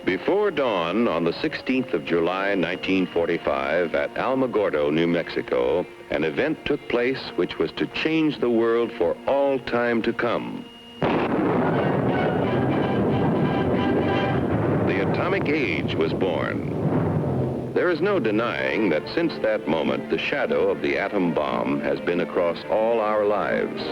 Before dawn on the 16th of July, 1945, at Alamogordo, New Mexico, an event took place which was to change the world for all time to come. The atomic age was born. There is no denying that since that moment, the shadow of the atom bomb has been across all our lives.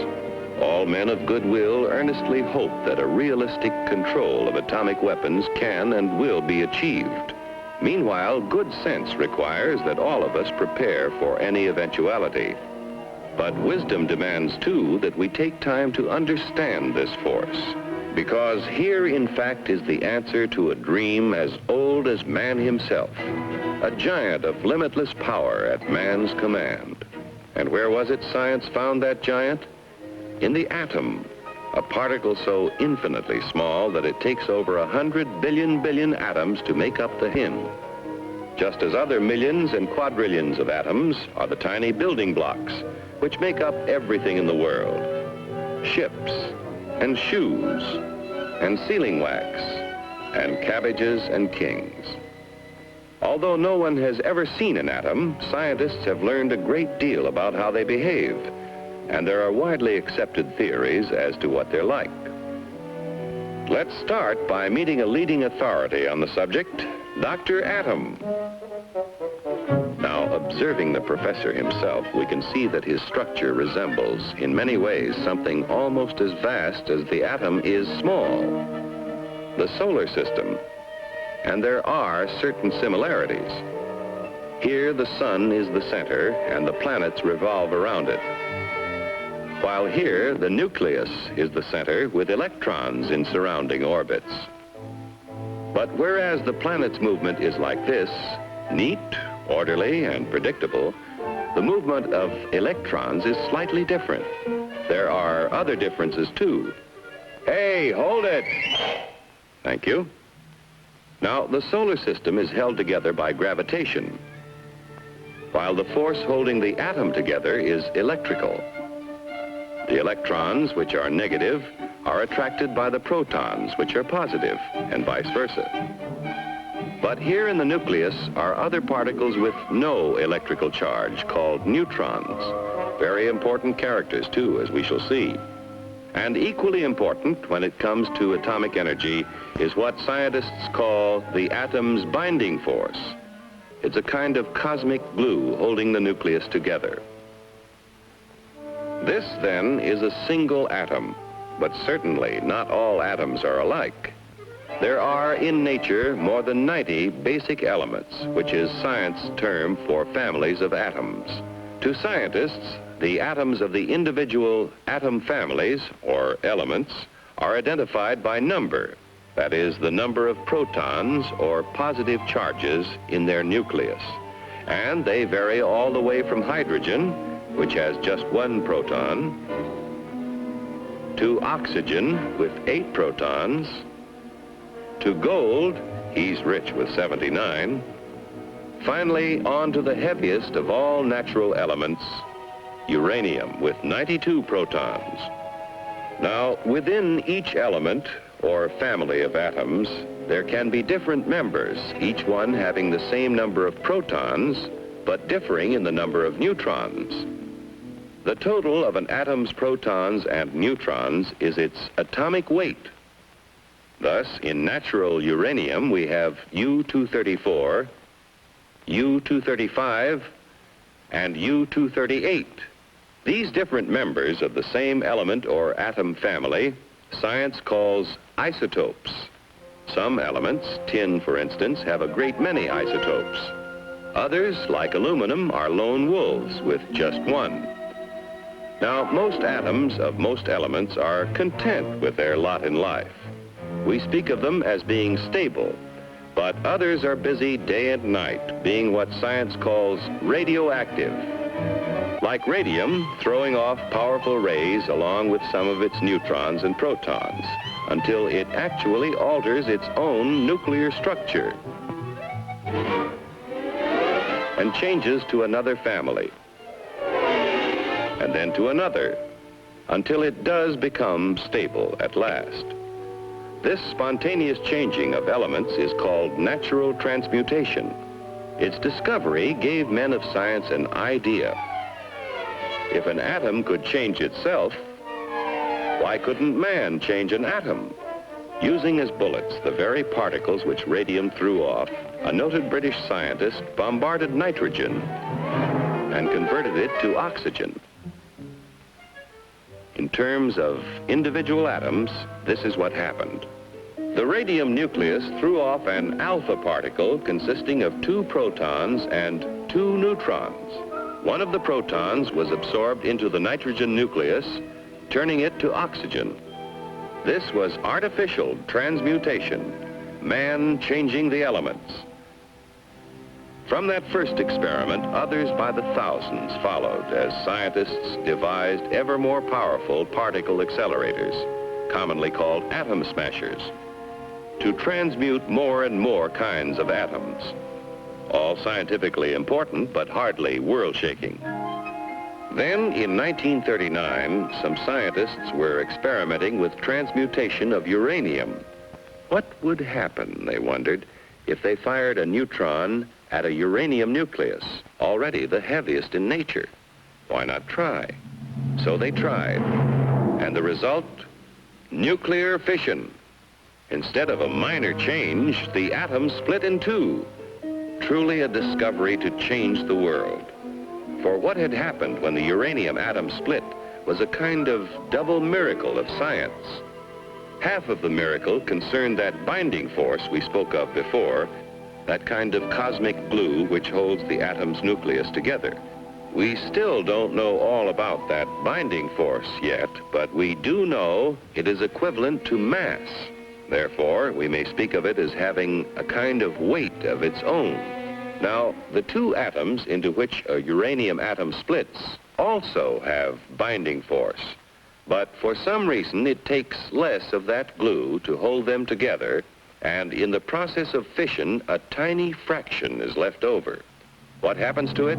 All men of goodwill earnestly hope that a realistic control of atomic weapons can and will be achieved. Meanwhile, good sense requires that all of us prepare for any eventuality. But wisdom demands, too, that we take time to understand this force. Because here, in fact, is the answer to a dream as old as man himself. A giant of limitless power at man's command. And where was it science found that giant? In the atom, a particle so infinitely small that it takes over 100 billion atoms to make up the hin. Just as other millions and quadrillions of atoms are the tiny building blocks which make up everything in the world. Ships, and shoes, and sealing wax, and cabbages and kings. Although no one has ever seen an atom, scientists have learned a great deal about how they behave. And there are widely accepted theories as to what they're like. Let's start by meeting a leading authority on the subject, Dr. Atom. Now, observing the professor himself, we can see that his structure resembles, in many ways, something almost as vast as the atom is small, the solar system. And there are certain similarities. Here, the sun is the center, and the planets revolve around it. While here, the nucleus is the center with electrons in surrounding orbits. But whereas the planet's movement is like this, neat, orderly, and predictable, the movement of electrons is slightly different. There are other differences, too. Hey, hold it! Thank you. Now, the solar system is held together by gravitation, while the force holding the atom together is electrical. The electrons, which are negative, are attracted by the protons, which are positive, and vice versa. But here in the nucleus are other particles with no electrical charge, called neutrons. Very important characters, too, as we shall see. And equally important when it comes to atomic energy is what scientists call the atom's binding force. It's a kind of cosmic glue holding the nucleus together. This, then, is a single atom, but certainly not all atoms are alike. There are, in nature, more than 90 basic elements, which is science's term for families of atoms. To scientists, the atoms of the individual atom families, or elements, are identified by number, that is, the number of protons or positive charges in their nucleus. And they vary all the way from hydrogen, which has just 1 proton, to oxygen with 8 protons, to gold, he's rich with 79, finally on to the heaviest of all natural elements, uranium with 92 protons. Now, within each element, or family of atoms, there can be different members, each one having the same number of protons, but differing in the number of neutrons. The total of an atom's protons and neutrons is its atomic weight. Thus, in natural uranium, we have U-234, U-235, and U-238. These different members of the same element or atom family, science calls isotopes. Some elements, tin for instance, have a great many isotopes. Others, like aluminum, are lone wolves with just 1. Now, most atoms of most elements are content with their lot in life. We speak of them as being stable, but others are busy day and night, being what science calls radioactive. Like radium, throwing off powerful rays along with some of its neutrons and protons, until it actually alters its own nuclear structure and changes to another family, and then to another, until it does become stable at last. This spontaneous changing of elements is called natural transmutation. Its discovery gave men of science an idea. If an atom could change itself, why couldn't man change an atom? Using as bullets the very particles which radium threw off, a noted British scientist bombarded nitrogen and converted it to oxygen. In terms of individual atoms, this is what happened. The radium nucleus threw off an alpha particle consisting of 2 protons and 2 neutrons. One of the protons was absorbed into the nitrogen nucleus, turning it to oxygen. This was artificial transmutation, man changing the elements. From that first experiment, others by the thousands followed as scientists devised ever more powerful particle accelerators, commonly called atom smashers, to transmute more and more kinds of atoms. All scientifically important, but hardly world-shaking. Then, in 1939, some scientists were experimenting with transmutation of uranium. What would happen, they wondered, if they fired a neutron at a uranium nucleus, already the heaviest in nature? Why not try? So they tried. And the result? Nuclear fission. Instead of a minor change, the atom split in 2. Truly a discovery to change the world. For what had happened when the uranium atom split was a kind of double miracle of science. Half of the miracle concerned that binding force we spoke of before, that kind of cosmic glue which holds the atom's nucleus together. We still don't know all about that binding force yet, but we do know it is equivalent to mass. Therefore, we may speak of it as having a kind of weight of its own. Now, the 2 atoms into which a uranium atom splits also have binding force. But for some reason, it takes less of that glue to hold them together, and in the process of fission, a tiny fraction is left over. What happens to it?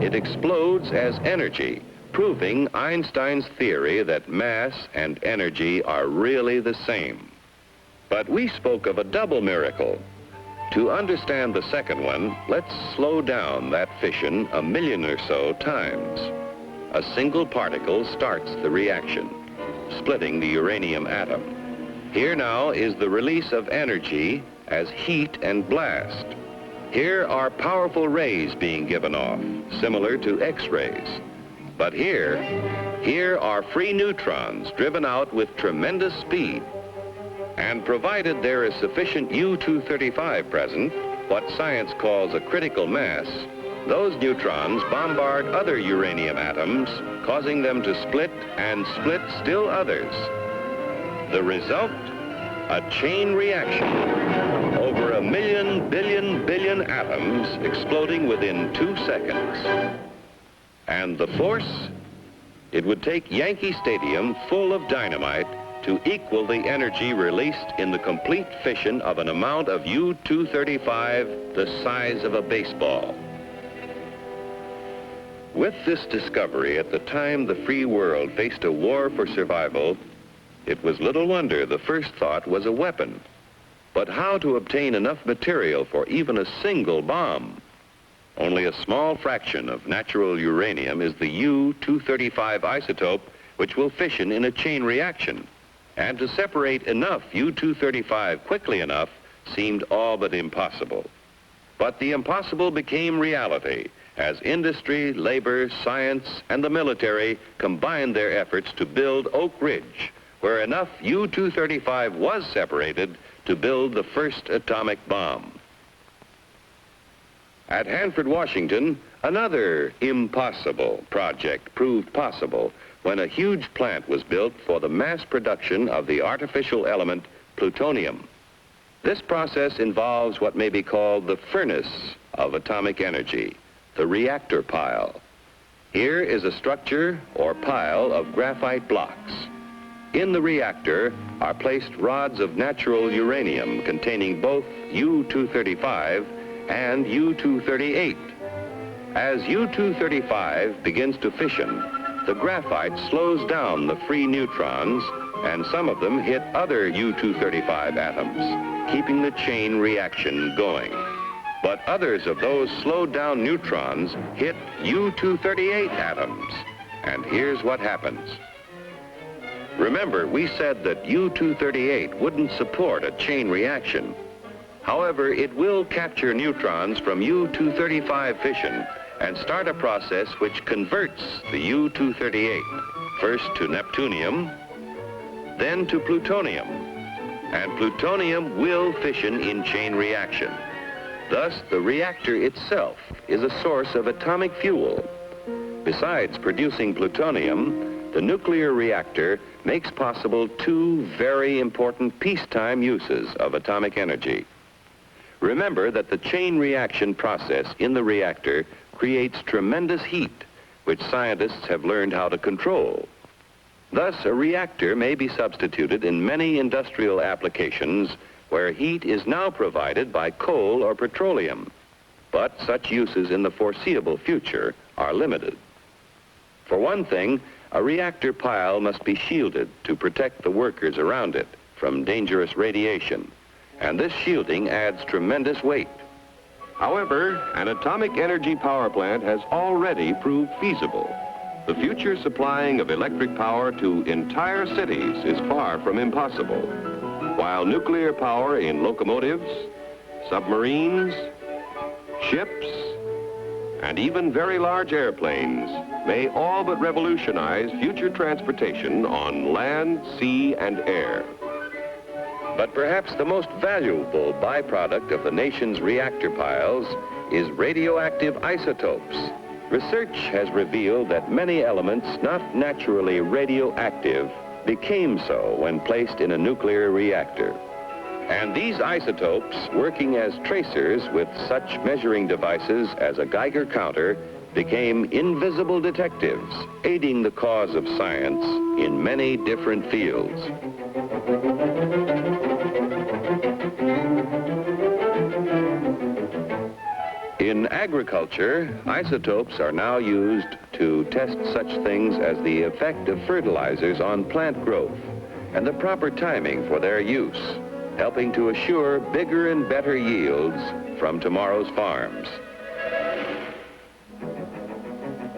It explodes as energy, proving Einstein's theory that mass and energy are really the same. But we spoke of a double miracle. To understand the second one, let's slow down that fission 1,000,000 or so times. A single particle starts the reaction, splitting the uranium atom. Here now is the release of energy as heat and blast. Here are powerful rays being given off, similar to X-rays. But here are free neutrons driven out with tremendous speed. And provided there is sufficient U-235 present, what science calls a critical mass, those neutrons bombard other uranium atoms, causing them to split and split still others. The result? A chain reaction. Over 1,000,000 billion atoms exploding within 2 seconds. And the force? It would take Yankee Stadium full of dynamite to equal the energy released in the complete fission of an amount of U-235 the size of a baseball. With this discovery, at the time the free world faced a war for survival, it was little wonder the first thought was a weapon. But how to obtain enough material for even a single bomb? Only a small fraction of natural uranium is the U-235 isotope, which will fission in a chain reaction. And to separate enough U-235 quickly enough seemed all but impossible. But the impossible became reality as industry, labor, science, and the military combined their efforts to build Oak Ridge, where enough U-235 was separated to build the first atomic bomb. At Hanford, Washington, another impossible project proved possible when a huge plant was built for the mass production of the artificial element plutonium. This process involves what may be called the furnace of atomic energy, the reactor pile. Here is a structure or pile of graphite blocks. In the reactor are placed rods of natural uranium containing both U-235 and U-238. As U-235 begins to fission, the graphite slows down the free neutrons and some of them hit other U-235 atoms, keeping the chain reaction going. But others of those slowed down neutrons hit U-238 atoms. And here's what happens. Remember, we said that U-238 wouldn't support a chain reaction. However, it will capture neutrons from U-235 fission and start a process which converts the U-238 first to neptunium, then to plutonium. And plutonium will fission in chain reaction. Thus, the reactor itself is a source of atomic fuel. Besides producing plutonium, the nuclear reactor makes possible two very important peacetime uses of atomic energy. Remember that the chain reaction process in the reactor creates tremendous heat, which scientists have learned how to control. Thus, a reactor may be substituted in many industrial applications where heat is now provided by coal or petroleum. But such uses in the foreseeable future are limited. For one thing, a reactor pile must be shielded to protect the workers around it from dangerous radiation, and this shielding adds tremendous weight. However, an atomic energy power plant has already proved feasible. The future supplying of electric power to entire cities is far from impossible, while nuclear power in locomotives, submarines, ships, and even very large airplanes may all but revolutionize future transportation on land, sea, and air. But perhaps the most valuable byproduct of the nation's reactor piles is radioactive isotopes. Research has revealed that many elements not naturally radioactive became so when placed in a nuclear reactor. And these isotopes, working as tracers with such measuring devices as a Geiger counter, became invisible detectives, aiding the cause of science in many different fields. In agriculture, isotopes are now used to test such things as the effect of fertilizers on plant growth and the proper timing for their use, helping to assure bigger and better yields from tomorrow's farms.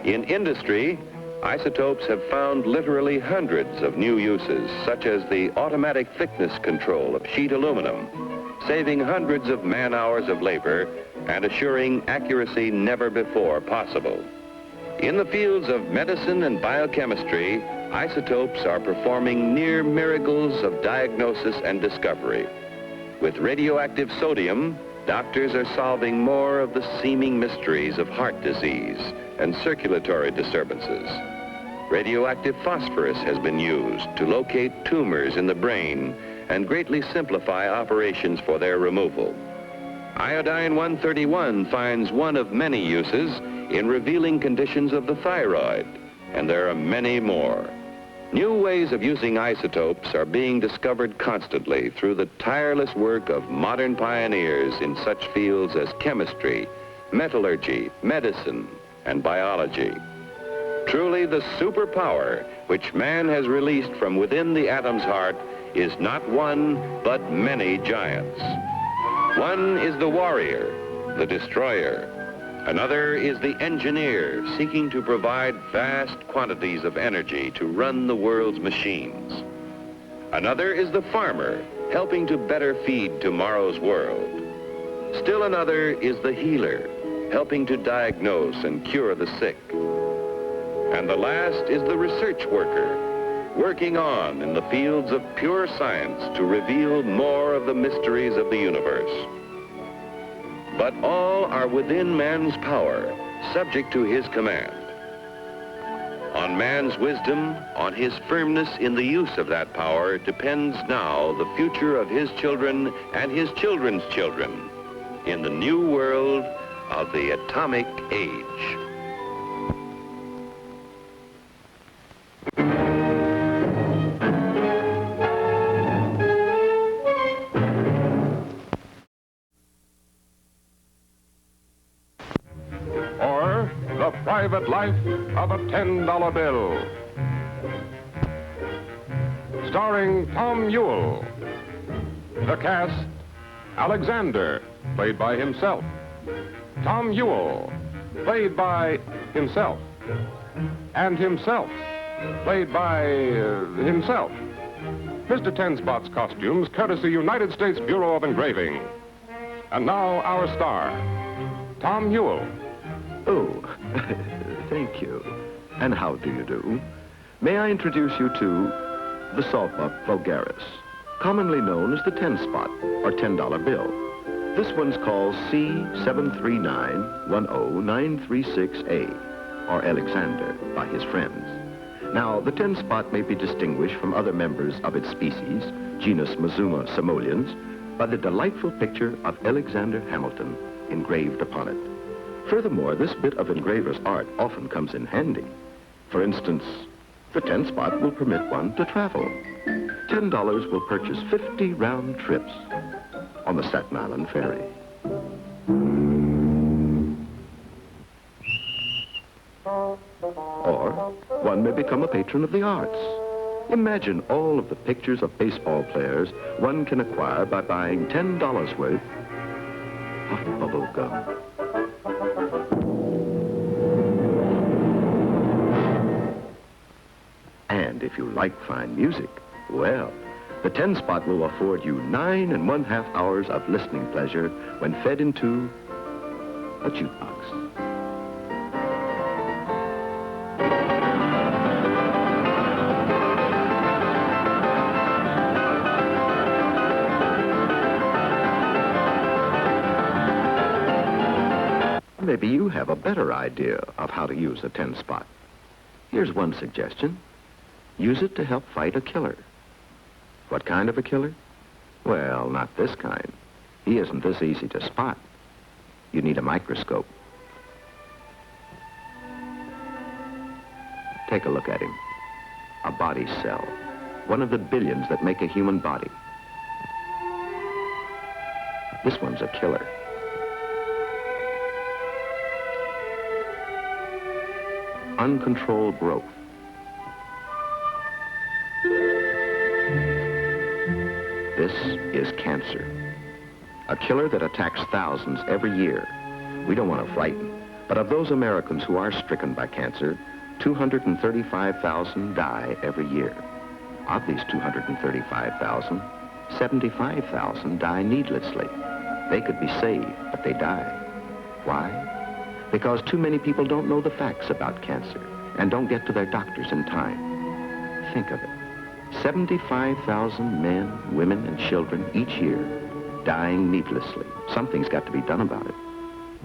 In industry, isotopes have found literally hundreds of new uses, such as the automatic thickness control of sheet aluminum, saving hundreds of man-hours of labor and assuring accuracy never before possible. In the fields of medicine and biochemistry, isotopes are performing near miracles of diagnosis and discovery. With radioactive sodium, doctors are solving more of the seeming mysteries of heart disease and circulatory disturbances. Radioactive phosphorus has been used to locate tumors in the brain and greatly simplify operations for their removal. Iodine-131 finds one of many uses in revealing conditions of the thyroid, and there are many more. New ways of using isotopes are being discovered constantly through the tireless work of modern pioneers in such fields as chemistry, metallurgy, medicine, and biology. Truly, the superpower which man has released from within the atom's heart is not one, but many giants. One is the warrior, the destroyer. Another is the engineer, seeking to provide vast quantities of energy to run the world's machines. Another is the farmer, helping to better feed tomorrow's world. Still another is the healer, helping to diagnose and cure the sick. And the last is the research worker, working on in the fields of pure science to reveal more of the mysteries of the universe. But all are within man's power, subject to his command. On man's wisdom, on his firmness in the use of that power, depends now the future of his children and his children's children in the new world of the atomic age. The Private Life of a $10 Bill. starring Tom Ewell. The cast: Alexander, played by himself. Tom Ewell, played by himself. And himself, played by himself. Mr. Ten Spot's costumes, courtesy United States Bureau of Engraving. And now our star, Tom Ewell. Oh, thank you. And how do you do? May I introduce you to the Saltbuck vulgaris, commonly known as the 10 Spot, or $10 bill. This one's called C7391096A, or Alexander by his friends. Now, the 10 Spot may be distinguished from other members of its species, genus Mazuma simolians, by the delightful picture of Alexander Hamilton engraved upon it. Furthermore, this bit of engraver's art often comes in handy. For instance, the 10 Spot will permit one to travel. $10 will purchase 50 round trips on the Staten Island Ferry. Or one may become a patron of the arts. Imagine all of the pictures of baseball players one can acquire by buying $10 worth of bubble gum. And if you like fine music, well, the 10 Spot will afford you 9½ hours of listening pleasure when fed into a jukebox. Maybe you have a better idea of how to use a 10 Spot. Here's one suggestion. Use it to help fight a killer. What kind of a killer? Well, not this kind. He isn't this easy to spot. You need a microscope. Take a look at him. A body cell. One of the billions that make a human body. This one's a killer. Uncontrolled growth. This is cancer. A killer that attacks thousands every year. We don't want to frighten, but of those Americans who are stricken by cancer, 235,000 die every year. Of these 235,000, 75,000 die needlessly. They could be saved, but they die. Why? Because too many people don't know the facts about cancer and don't get to their doctors in time. Think of it. 75,000 men, women, and children each year dying needlessly. Something's got to be done about it.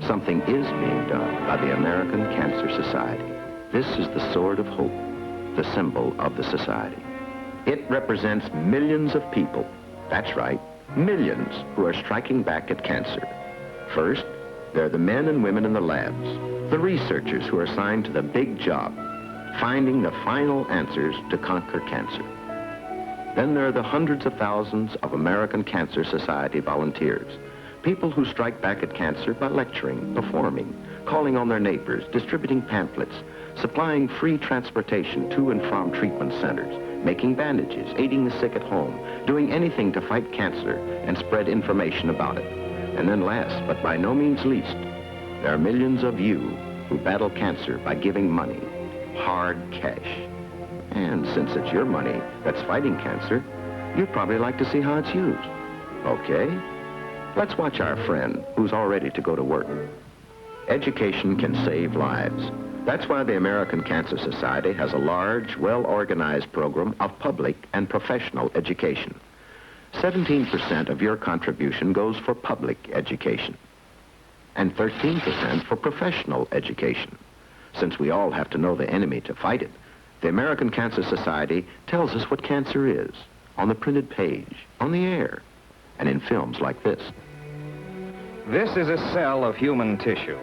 Something is being done by the American Cancer Society. This is the sword of hope, the symbol of the society. It represents millions of people. That's right, millions who are striking back at cancer. First, there are the men and women in the labs, the researchers who are assigned to the big job, finding the final answers to conquer cancer. Then there are the hundreds of thousands of American Cancer Society volunteers, people who strike back at cancer by lecturing, performing, calling on their neighbors, distributing pamphlets, supplying free transportation to and from treatment centers, making bandages, aiding the sick at home, doing anything to fight cancer and spread information about it. And then last, but by no means least, there are millions of you who battle cancer by giving money, hard cash. And since it's your money that's fighting cancer, you'd probably like to see how it's used. Okay? Let's watch our friend who's all ready to go to work. Education can save lives. That's why the American Cancer Society has a large, well-organized program of public and professional education. 17% of your contribution goes for public education and 13% for professional education. Since we all have to know the enemy to fight it, the American Cancer Society tells us what cancer is on the printed page, on the air, and in films like this. This is a cell of human tissue.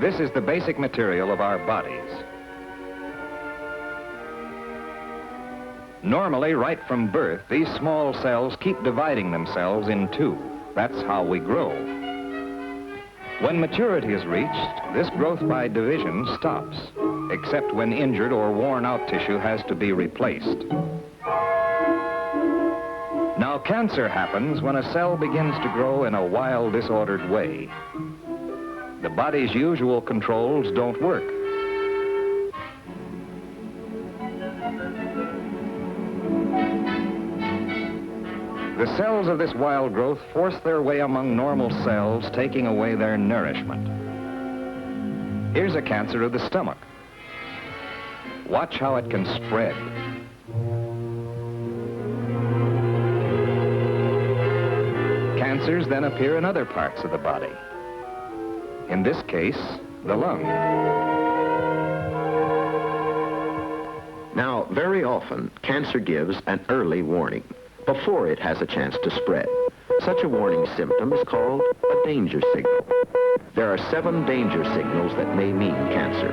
This is the basic material of our bodies. Normally, right from birth, these small cells keep dividing themselves in two. That's how we grow. When maturity is reached, this growth by division stops, except when injured or worn out tissue has to be replaced. Now, cancer happens when a cell begins to grow in a wild, disordered way. The body's usual controls don't work. The cells of this wild growth force their way among normal cells, taking away their nourishment. Here's a cancer of the stomach. Watch how it can spread. Cancers then appear in other parts of the body. In this case, the lung. Now, very often, cancer gives an early warning before it has a chance to spread. Such a warning symptom is called a danger signal. There are 7 danger signals that may mean cancer.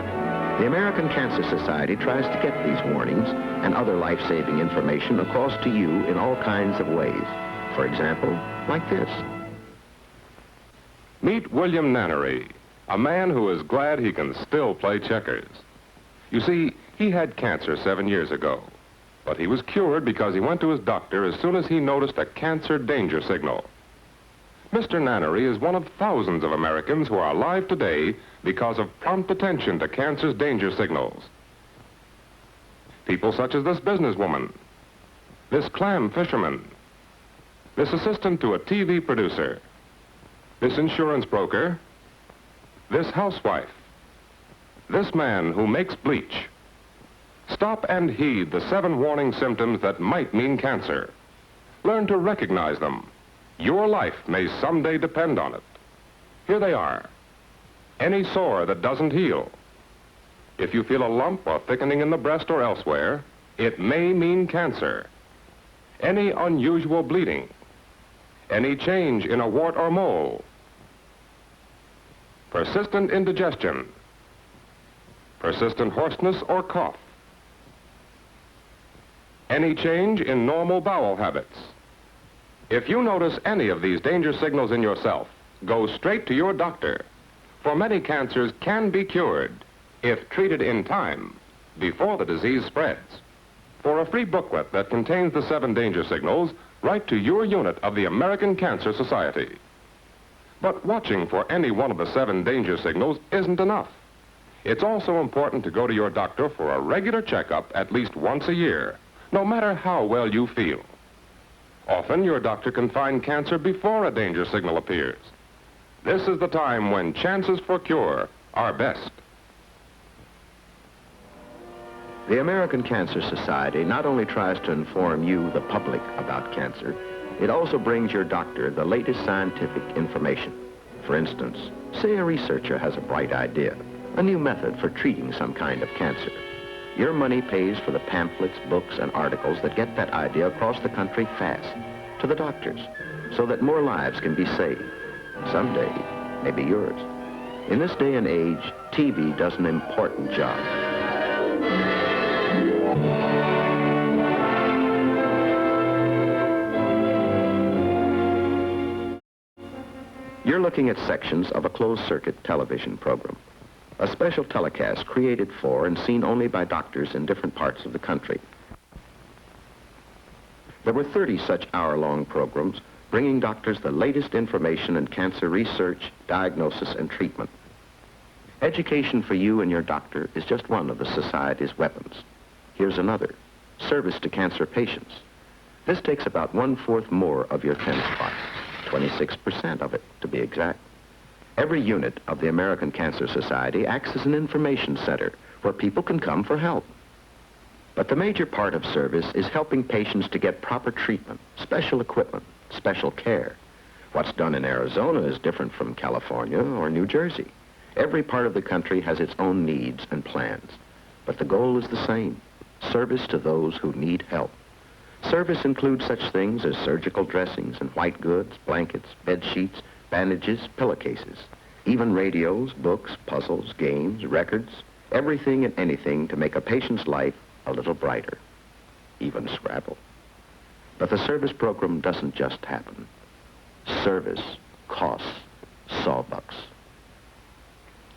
The American Cancer Society tries to get these warnings and other life-saving information across to you in all kinds of ways. For example, like this. Meet William Nannery, a man who is glad he can still play checkers. You see, he had cancer 7 years ago, but he was cured because he went to his doctor as soon as he noticed a cancer danger signal. Mr. Nannery is one of thousands of Americans who are alive today because of prompt attention to cancer's danger signals. People such as this businesswoman, this clam fisherman, this assistant to a TV producer, this insurance broker, this housewife, this man who makes bleach. Stop and heed the 7 warning symptoms that might mean cancer. Learn to recognize them. Your life may someday depend on it. Here they are. Any sore that doesn't heal. If you feel a lump or thickening in the breast or elsewhere, it may mean cancer. Any unusual bleeding. Any change in a wart or mole. Persistent indigestion. Persistent hoarseness or cough. Any change in normal bowel habits. If you notice any of these danger signals in yourself, go straight to your doctor. For many cancers can be cured if treated in time before the disease spreads. For a free booklet that contains the 7 danger signals, write to your unit of the American Cancer Society. But watching for any one of the 7 danger signals isn't enough. It's also important to go to your doctor for a regular checkup at least once a year, no matter how well you feel. Often your doctor can find cancer before a danger signal appears. This is the time when chances for cure are best. The American Cancer Society not only tries to inform you, the public, about cancer, it also brings your doctor the latest scientific information. For instance, say a researcher has a bright idea, a new method for treating some kind of cancer. Your money pays for the pamphlets, books, and articles that get that idea across the country fast to the doctors, so that more lives can be saved. Someday, maybe yours. In this day and age, TV does an important job. You're looking at sections of a closed-circuit television program. A special telecast created for and seen only by doctors in different parts of the country. There were 30 such hour-long programs bringing doctors the latest information in cancer research, diagnosis, and treatment. Education for you and your doctor is just one of the Society's weapons. Here's another, service to cancer patients. This takes about 1/4 more of your 10 spot, 26% of it, to be exact. Every unit of the American Cancer Society acts as an information center where people can come for help. But the major part of service is helping patients to get proper treatment, special equipment, special care. What's done in Arizona is different from California or New Jersey. Every part of the country has its own needs and plans. But the goal is the same, service to those who need help. Service includes such things as surgical dressings and white goods, blankets, bed sheets, bandages, pillowcases, even radios, books, puzzles, games, records, everything and anything to make a patient's life a little brighter, even Scrabble. But the service program doesn't just happen. Service costs sawbucks.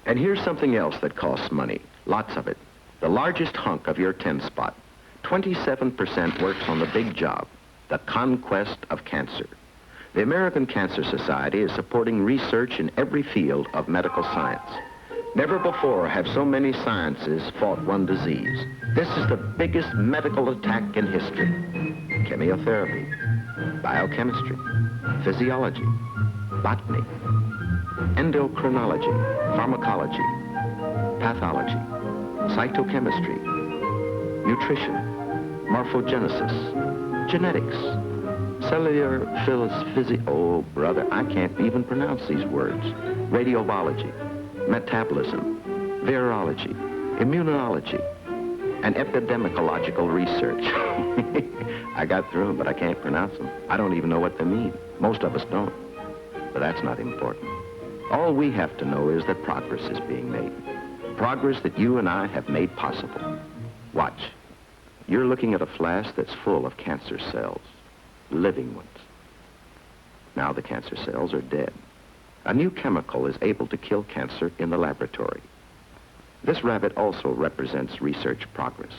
And here's something else that costs money, lots of it. The largest hunk of your 10 spot, 27% works on the big job, the conquest of cancer. The American Cancer Society is supporting research in every field of medical science. Never before have so many sciences fought one disease. This is the biggest medical attack in history. Chemiotherapy, biochemistry, physiology, botany, endocrinology, pharmacology, pathology, cytochemistry, nutrition, morphogenesis, genetics, cellular oh brother, I can't even pronounce these words. Radiobiology, metabolism, virology, immunology, and epidemiological research. I got through them, but I can't pronounce them. I don't even know what they mean. Most of us don't. But that's not important. All we have to know is that progress is being made. Progress that you and I have made possible. Watch. You're looking at a flask that's full of cancer cells, living ones. Now the cancer cells are dead. A new chemical is able to kill cancer in the laboratory. This rabbit also represents research progress.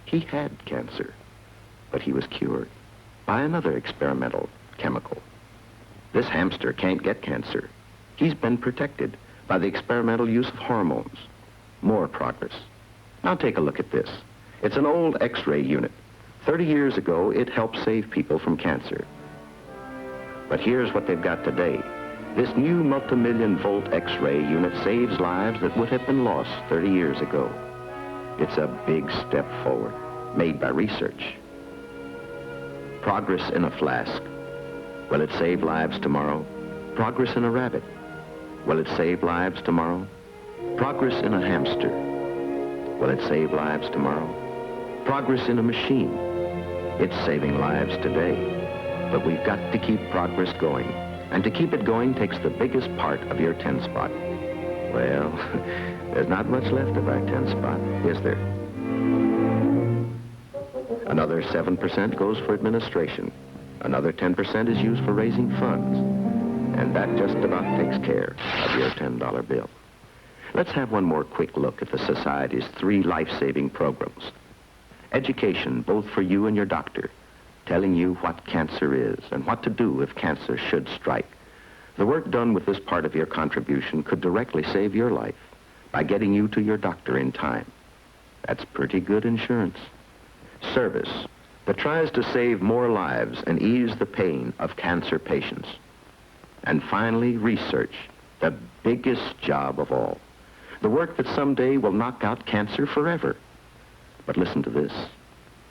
He had cancer, but he was cured by another experimental chemical. This hamster can't get cancer. He's been protected by the experimental use of hormones. More progress. Now take a look at this. It's an old X-ray unit. 30 years ago, it helped save people from cancer. But here's what they've got today. This new multi-million volt X-ray unit saves lives that would have been lost 30 years ago. It's a big step forward, made by research. Progress in a flask. Will it save lives tomorrow? Progress in a rabbit. Will it save lives tomorrow? Progress in a hamster. Will it save lives tomorrow? Progress in a machine. It's saving lives today. But we've got to keep progress going. And to keep it going takes the biggest part of your 10 spot. Well, there's not much left of our 10 spot, is there? Another 7% goes for administration. Another 10% is used for raising funds. And that just about takes care of your $10 bill. Let's have one more quick look at the Society's 3 life-saving programs. Education, both for you and your doctor, telling you what cancer is and what to do if cancer should strike. The work done with this part of your contribution could directly save your life by getting you to your doctor in time. That's pretty good insurance. Service that tries to save more lives and ease the pain of cancer patients. And finally, research, the biggest job of all. The work that someday will knock out cancer forever. But listen to this.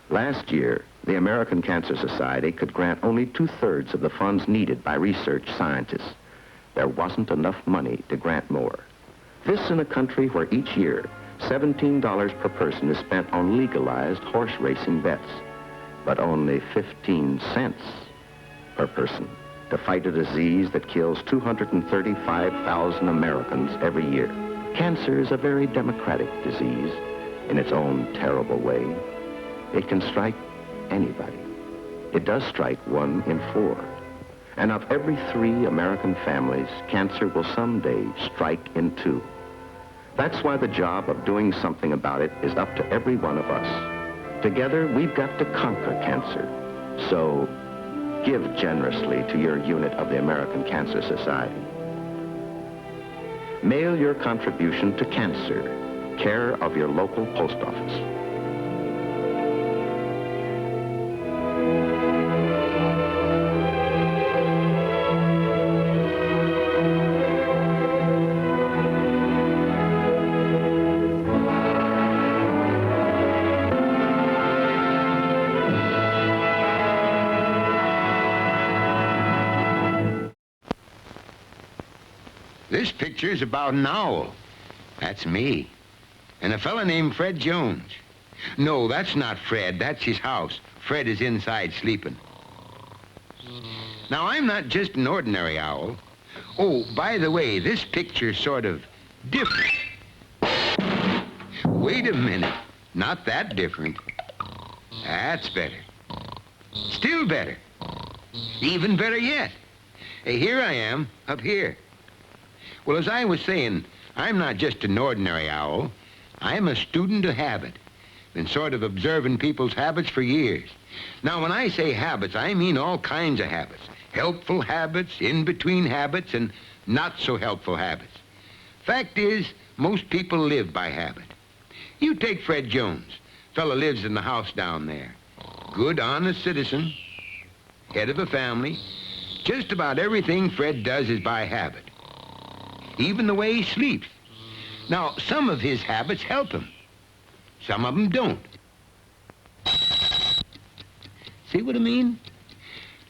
Last year, the American Cancer Society could grant only 2/3 of the funds needed by research scientists. There wasn't enough money to grant more. This in a country where each year, $17 per person is spent on legalized horse racing bets, but only 15 cents per person to fight a disease that kills 235,000 Americans every year. Cancer is a very democratic disease in its own terrible way. It can strike anybody. It does strike 1 in 4. And of every 3 American families, cancer will someday strike in 2. That's why the job of doing something about it is up to every one of us. Together, we've got to conquer cancer. So, give generously to your unit of the American Cancer Society. Mail your contribution to Cancer, care of your local post office. This picture's about an owl. That's me. And a fella named Fred Jones. No, that's not Fred. That's his house. Fred is inside sleeping. Now, I'm not just an ordinary owl. Oh, by the way, this picture's sort of different. Wait a minute. Not that different. That's better. Still better. Even better yet. Here I am, up here. Well, as I was saying, I'm not just an ordinary owl. I'm a student of habit. Been sort of observing people's habits for years. Now, when I say habits, I mean all kinds of habits. Helpful habits, in-between habits, and not-so-helpful habits. Fact is, most people live by habit. You take Fred Jones. Fella lives in the house down there. Good, honest citizen. Head of a family. Just about everything Fred does is by habit. Even the way he sleeps. Now, some of his habits help him. Some of them don't. See what I mean?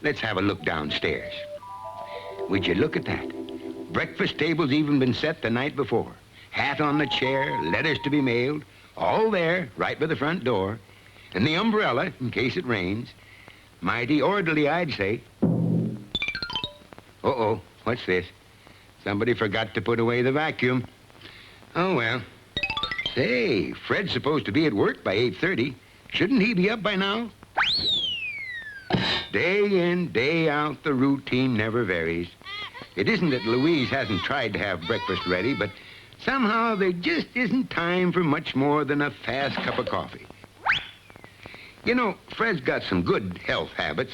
Let's have a look downstairs. Would you look at that? Breakfast table's even been set the night before. Hat on the chair, letters to be mailed, all there, right by the front door. And the umbrella, in case it rains. Mighty orderly, I'd say. Uh-oh, what's this? Somebody forgot to put away the vacuum. Oh, well. Say, Fred's supposed to be at work by 8:30. Shouldn't he be up by now? Day in, day out, the routine never varies. It isn't that Louise hasn't tried to have breakfast ready, but somehow there just isn't time for much more than a fast cup of coffee. You know, Fred's got some good health habits.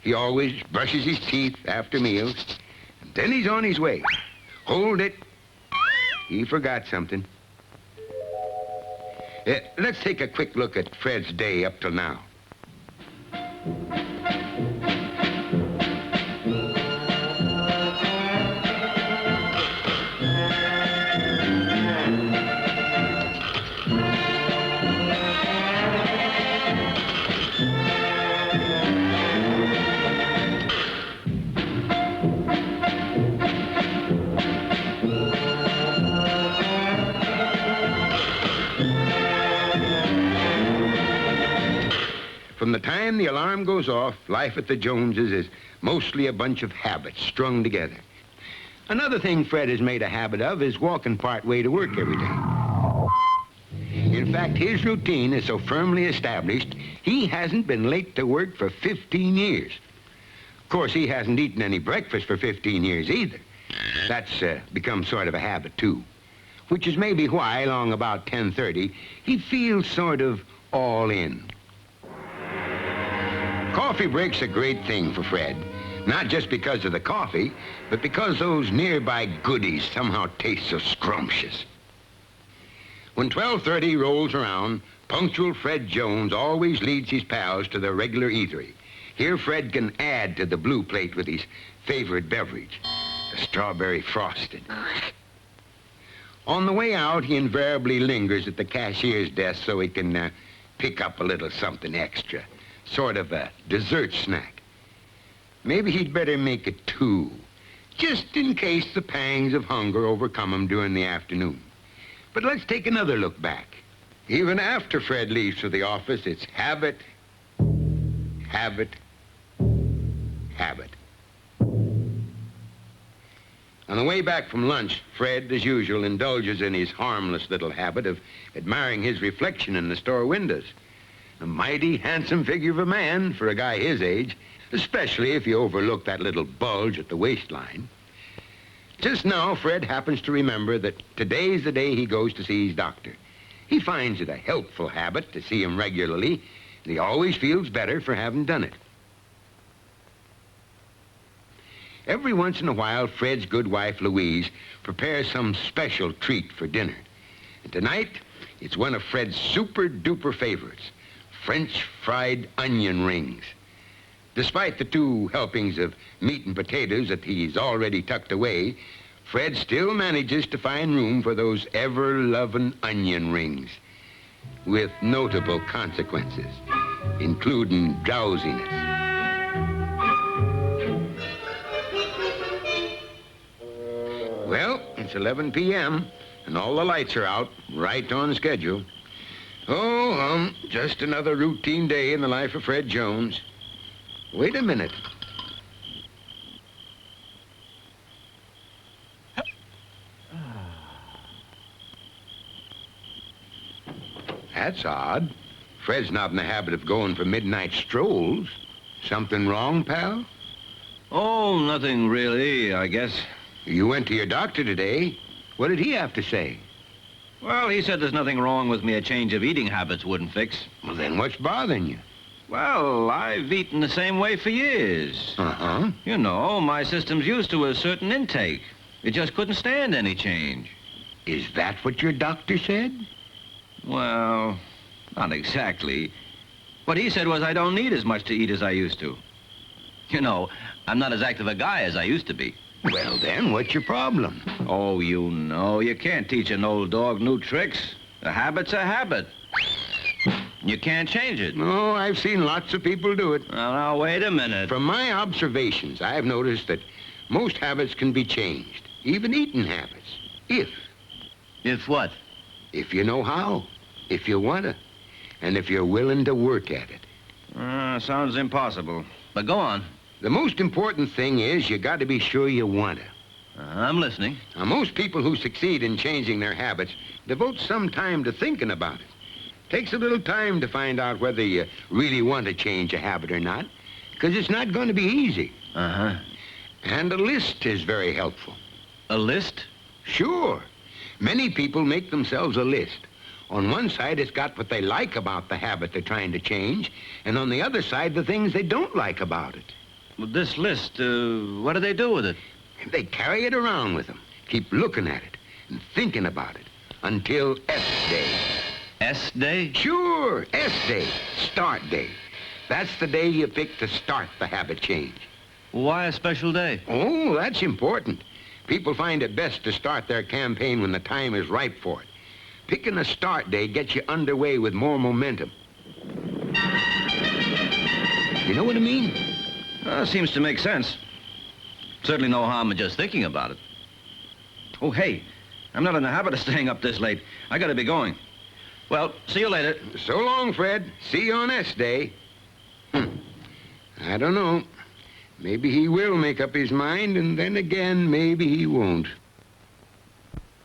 He always brushes his teeth after meals, and then he's on his way. Hold it. He forgot something. Let's take a quick look at Fred's day up till now. From the time the alarm goes off, life at the Joneses is mostly a bunch of habits strung together. Another thing Fred has made a habit of is walking part way to work every day. In fact, his routine is so firmly established, he hasn't been late to work for 15 years. Of course, he hasn't eaten any breakfast for 15 years either. That's become sort of a habit, too. Which is maybe why, along about 10:30, he feels sort of all in. Coffee break's a great thing for Fred. Not just because of the coffee, but because those nearby goodies somehow taste so scrumptious. When 12:30 rolls around, punctual Fred Jones always leads his pals to their regular eatery. Here Fred can add to the blue plate with his favorite beverage, the strawberry frosted. On the way out, he invariably lingers at the cashier's desk so he can pick up a little something extra. Sort of a dessert snack. Maybe he'd better make it 2, just in case the pangs of hunger overcome him during the afternoon. But let's take another look back. Even after Fred leaves for the office, it's habit, habit, habit. On the way back from lunch, Fred, as usual, indulges in his harmless little habit of admiring his reflection in the store windows. A mighty handsome figure of a man for a guy his age, especially if you overlook that little bulge at the waistline. Just now, Fred happens to remember that today's the day he goes to see his doctor. He finds it a helpful habit to see him regularly, and he always feels better for having done it. Every once in a while, Fred's good wife, Louise, prepares some special treat for dinner. And tonight, it's one of Fred's super-duper favorites. French fried onion rings. Despite the 2 helpings of meat and potatoes that he's already tucked away, Fred still manages to find room for those ever-loving onion rings, with notable consequences, including drowsiness. Well, it's 11 p.m., and all the lights are out, right on schedule. Oh, just another routine day in the life of Fred Jones. Wait a minute. That's odd. Fred's not in the habit of going for midnight strolls. Something wrong, pal? Oh, nothing really, I guess. You went to your doctor today. What did he have to say? Well, he said there's nothing wrong with me a change of eating habits wouldn't fix. Well, then what's bothering you? Well, I've eaten the same way for years. Uh-huh. You know, my system's used to a certain intake. It just couldn't stand any change. Is that what your doctor said? Well, not exactly. What he said was I don't need as much to eat as I used to. You know, I'm not as active a guy as I used to be. Well, then, what's your problem? Oh, you know, you can't teach an old dog new tricks. A habit's a habit. You can't change it. No, I've seen lots of people do it. Well, now, wait a minute. From my observations, I've noticed that most habits can be changed, even eating habits, If what? if you know how, if you want to, and if you're willing to work at it. Sounds impossible. But go on. The most important thing is you got to be sure you want to. I'm listening. Now, most people who succeed in changing their habits devote some time to thinking about it. Takes a little time to find out whether you really want to change a habit or not, because it's not going to be easy. Uh-huh. And a list is very helpful. A list? Sure. Many people make themselves a list. On one side, it's got what they like about the habit they're trying to change, and on the other side, the things they don't like about it. Well, this list, what do they do with it? They carry it around with them, keep looking at it and thinking about it until S Day. S Day? Sure, S Day, start day. That's the day you pick to start the habit change. Why a special day? Oh, that's important. People find it best to start their campaign when the time is ripe for it. Picking a start day gets you underway with more momentum. You know what I mean? Seems to make sense. Certainly no harm in just thinking about it. Oh, hey, I'm not in the habit of staying up this late. I gotta be going. Well, see you later. So long, Fred. See you on S Day. I don't know. Maybe he will make up his mind, and then again, maybe he won't.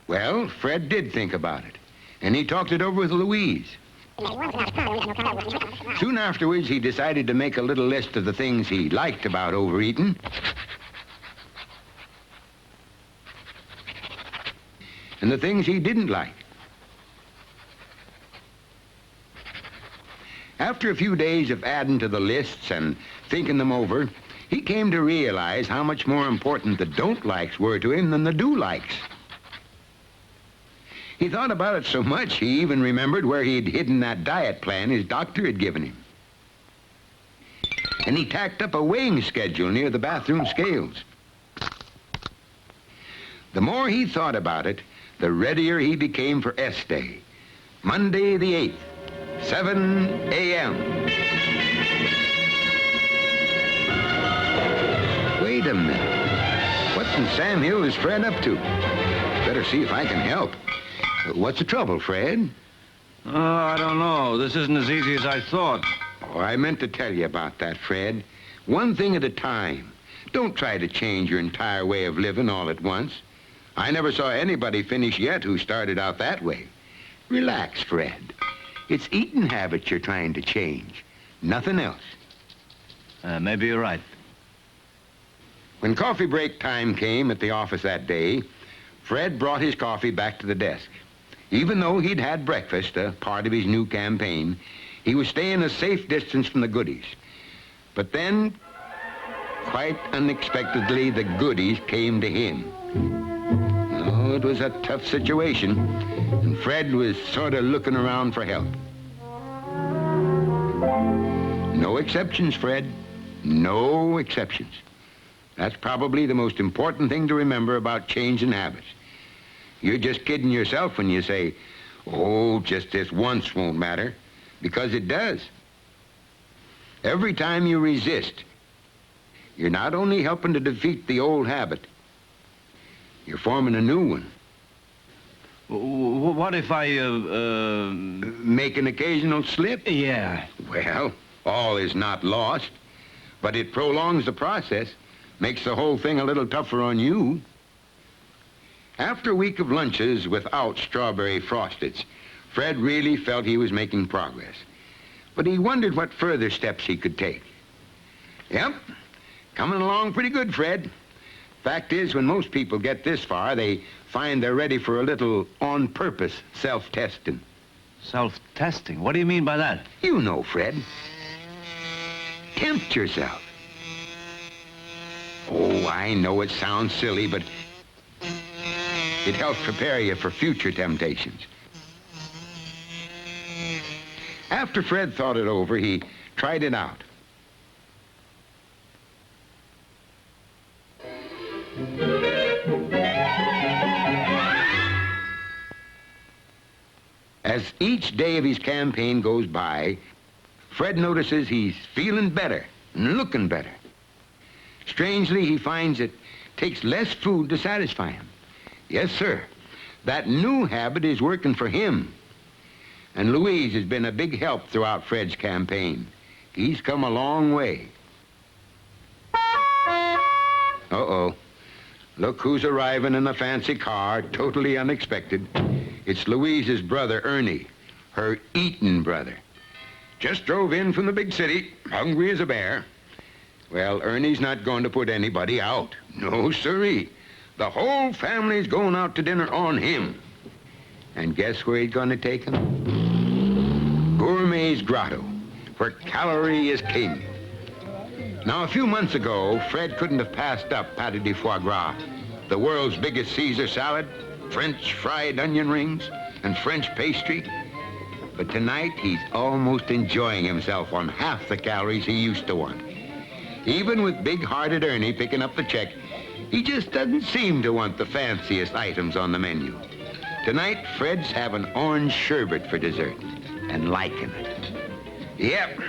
Well, Fred did think about it, and he talked it over with Louise. Soon afterwards, he decided to make a little list of the things he liked about overeating and the things he didn't like. After a few days of adding to the lists and thinking them over, he came to realize how much more important the don't likes were to him than the do likes. He thought about it so much, he even remembered where he'd hidden that diet plan his doctor had given him. And he tacked up a weighing schedule near the bathroom scales. The more he thought about it, the readier he became for S Day. Monday the 8th, 7 a.m. Wait a minute. What in Sam Hill is Fred up to? Better see if I can help. What's the trouble, Fred? Oh, I don't know. This isn't as easy as I thought. Oh, I meant to tell you about that, Fred. One thing at a time. Don't try to change your entire way of living all at once. I never saw anybody finish yet who started out that way. Relax, Fred. It's eating habits you're trying to change. Nothing else. Maybe you're right. When coffee break time came at the office that day, Fred brought his coffee back to the desk. Even though he'd had breakfast, a part of his new campaign, he was staying a safe distance from the goodies. But then, quite unexpectedly, the goodies came to him. Oh, it was a tough situation, and Fred was sort of looking around for help. No exceptions, Fred. No exceptions. That's probably the most important thing to remember about changing habits. You're just kidding yourself when you say, oh, just this once won't matter, because it does. Every time you resist, you're not only helping to defeat the old habit, you're forming a new one. What if I, Make an occasional slip? Yeah. Well, all is not lost, but it prolongs the process, makes the whole thing a little tougher on you. After a week of lunches without strawberry frosteds, Fred really felt he was making progress. But he wondered what further steps he could take. Yep, coming along pretty good, Fred. Fact is, when most people get this far, they find they're ready for a little on-purpose self-testing. Self-testing? What do you mean by that? You know, Fred. Tempt yourself. Oh, I know it sounds silly, but it helps prepare you for future temptations. After Fred thought it over, he tried it out. As each day of his campaign goes by, Fred notices he's feeling better and looking better. Strangely, he finds it takes less food to satisfy him. Yes, sir. That new habit is working for him. And Louise has been a big help throughout Fred's campaign. He's come a long way. Uh-oh. Look who's arriving in a fancy car, totally unexpected. It's Louise's brother, Ernie, her eatin' brother. Just drove in from the big city, hungry as a bear. Well, Ernie's not going to put anybody out. No, sirree. The whole family's going out to dinner on him. And guess where he's going to take them? Gourmet's Grotto, where calorie is king. Now, a few months ago, Fred couldn't have passed up pâté de foie gras, the world's biggest Caesar salad, French fried onion rings, and French pastry. But tonight, he's almost enjoying himself on half the calories he used to want. Even with big-hearted Ernie picking up the check, he just doesn't seem to want the fanciest items on the menu. Tonight, Fred's having orange sherbet for dessert and liking it. Yep,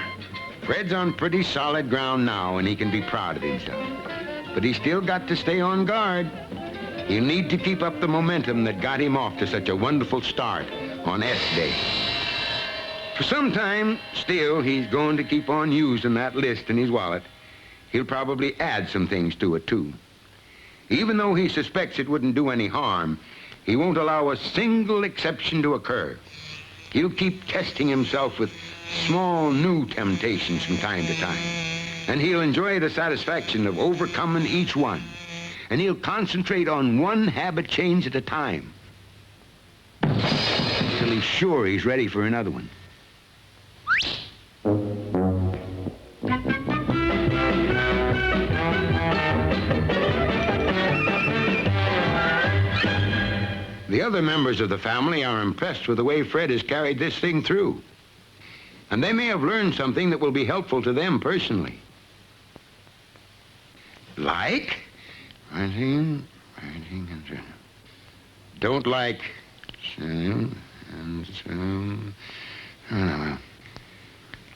Fred's on pretty solid ground now, and he can be proud of himself. But he's still got to stay on guard. He'll need to keep up the momentum that got him off to such a wonderful start on S-Day. For some time, still, he's going to keep on using that list in his wallet. He'll probably add some things to it, too. Even though he suspects it wouldn't do any harm, he won't allow a single exception to occur. He'll keep testing himself with small, new temptations from time to time. And he'll enjoy the satisfaction of overcoming each one. And he'll concentrate on one habit change at a time, till he's sure he's ready for another one. The other members of the family are impressed with the way Fred has carried this thing through. And they may have learned something that will be helpful to them personally. Like? Writing, and don't like,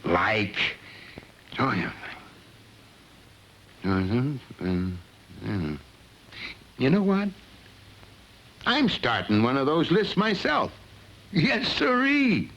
like, oh yeah. You know what? I'm starting one of those lists myself. Yes, sirree.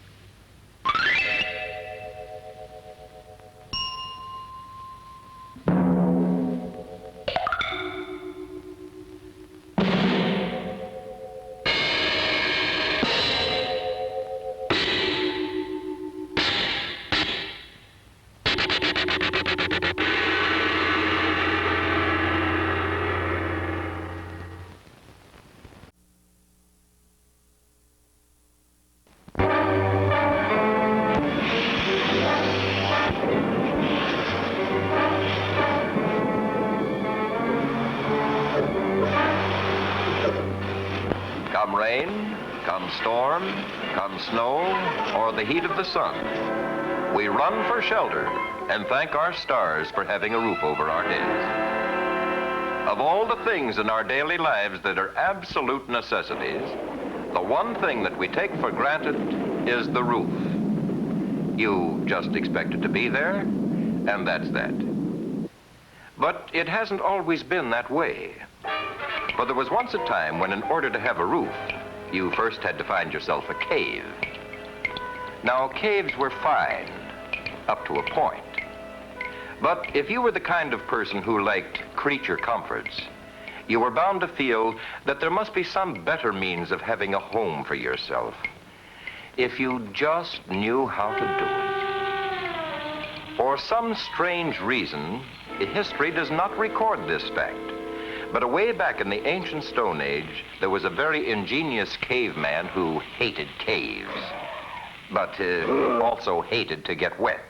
Come rain, come storm, come snow, or the heat of the sun, we run for shelter and thank our stars for having a roof over our heads. Of all the things in our daily lives that are absolute necessities, the one thing that we take for granted is the roof. You just expect it to be there, and that's that. But it hasn't always been that way. For there was once a time when, in order to have a roof, you first had to find yourself a cave. Now, caves were fine, up to a point. But if you were the kind of person who liked creature comforts, you were bound to feel that there must be some better means of having a home for yourself, if you just knew how to do it. For some strange reason, history does not record this fact. But away back in the ancient Stone Age, there was a very ingenious caveman who hated caves, but also hated to get wet.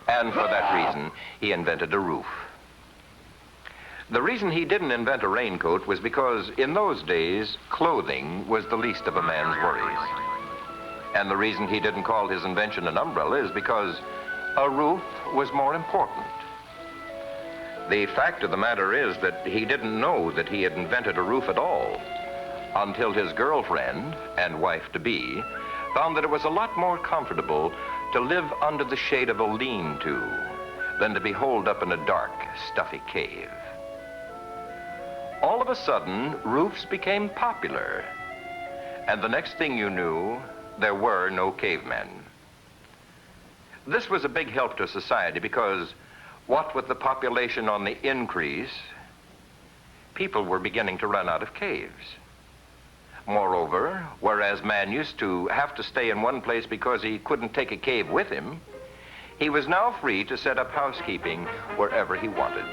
And for that reason, he invented a roof. The reason he didn't invent a raincoat was because in those days, clothing was the least of a man's worries. And the reason he didn't call his invention an umbrella is because a roof was more important. The fact of the matter is that he didn't know that he had invented a roof at all until his girlfriend and wife-to-be found that it was a lot more comfortable to live under the shade of a lean-to than to be holed up in a dark, stuffy cave. All of a sudden, roofs became popular, and the next thing you knew, there were no cavemen. This was a big help to society because, what with the population on the increase, people were beginning to run out of caves. Moreover, whereas man used to have to stay in one place because he couldn't take a cave with him, he was now free to set up housekeeping wherever he wanted.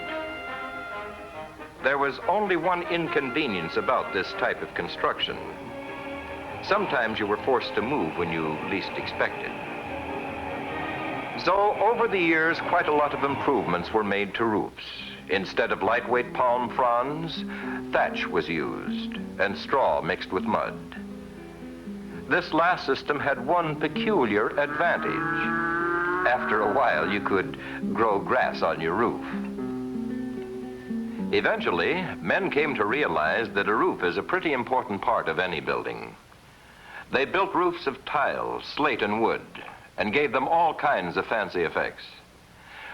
There was only one inconvenience about this type of construction. Sometimes you were forced to move when you least expected. So, over the years, quite a lot of improvements were made to roofs. Instead of lightweight palm fronds, thatch was used, and straw mixed with mud. This last system had one peculiar advantage. After a while, you could grow grass on your roof. Eventually, men came to realize that a roof is a pretty important part of any building. They built roofs of tile, slate, and wood, and gave them all kinds of fancy effects.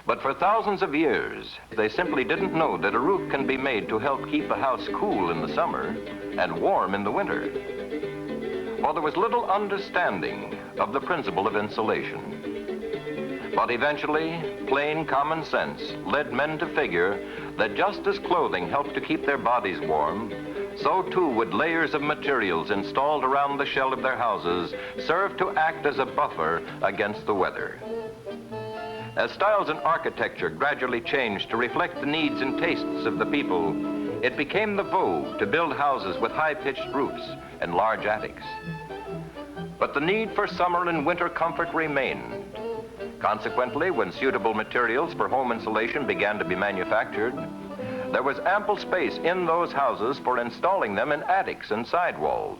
But for thousands of years, they simply didn't know that a roof can be made to help keep a house cool in the summer and warm in the winter. Well, there was little understanding of the principle of insulation. But eventually, plain common sense led men to figure that just as clothing helped to keep their bodies warm, so too would layers of materials installed around the shell of their houses serve to act as a buffer against the weather. As styles in architecture gradually changed to reflect the needs and tastes of the people, it became the vogue to build houses with high-pitched roofs and large attics. But the need for summer and winter comfort remained. Consequently, when suitable materials for home insulation began to be manufactured, there was ample space in those houses for installing them in attics and sidewalls.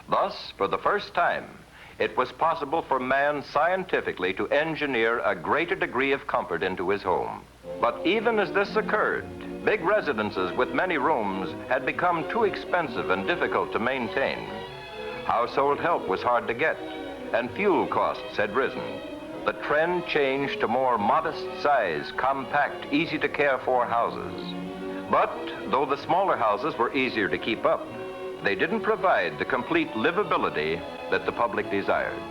Thus, for the first time, it was possible for man scientifically to engineer a greater degree of comfort into his home. But even as this occurred, big residences with many rooms had become too expensive and difficult to maintain. Household help was hard to get, and fuel costs had risen. The trend changed to more modest size, compact, easy to care for houses. But though the smaller houses were easier to keep up, they didn't provide the complete livability that the public desired.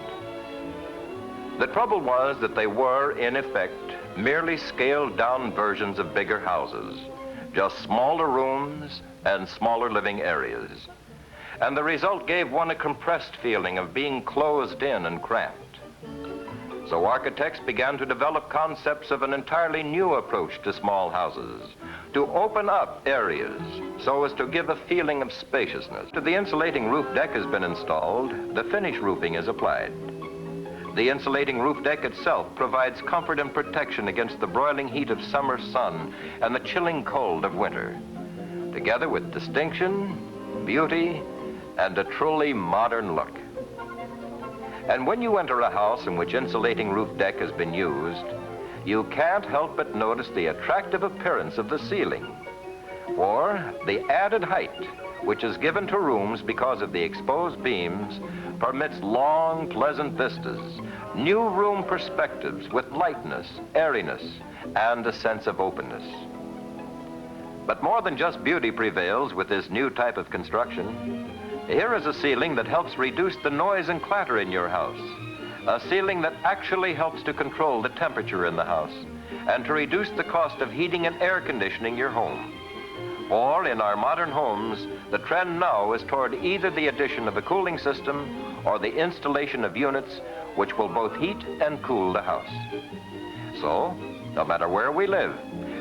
The trouble was that they were, in effect, merely scaled-down versions of bigger houses, just smaller rooms and smaller living areas. And the result gave one a compressed feeling of being closed in and cramped. So architects began to develop concepts of an entirely new approach to small houses, to open up areas so as to give a feeling of spaciousness. After the insulating roof deck has been installed, the finish roofing is applied. The insulating roof deck itself provides comfort and protection against the broiling heat of summer sun and the chilling cold of winter, together with distinction, beauty, and a truly modern look. And when you enter a house in which insulating roof deck has been used, you can't help but notice the attractive appearance of the ceiling, or the added height which is given to rooms because of the exposed beams permits long, pleasant vistas, new room perspectives with lightness, airiness, and a sense of openness. But more than just beauty prevails with this new type of construction. Here is a ceiling that helps reduce the noise and clatter in your house. A ceiling that actually helps to control the temperature in the house and to reduce the cost of heating and air conditioning your home. Or in our modern homes, the trend now is toward either the addition of a cooling system or the installation of units which will both heat and cool the house. So, no matter where we live,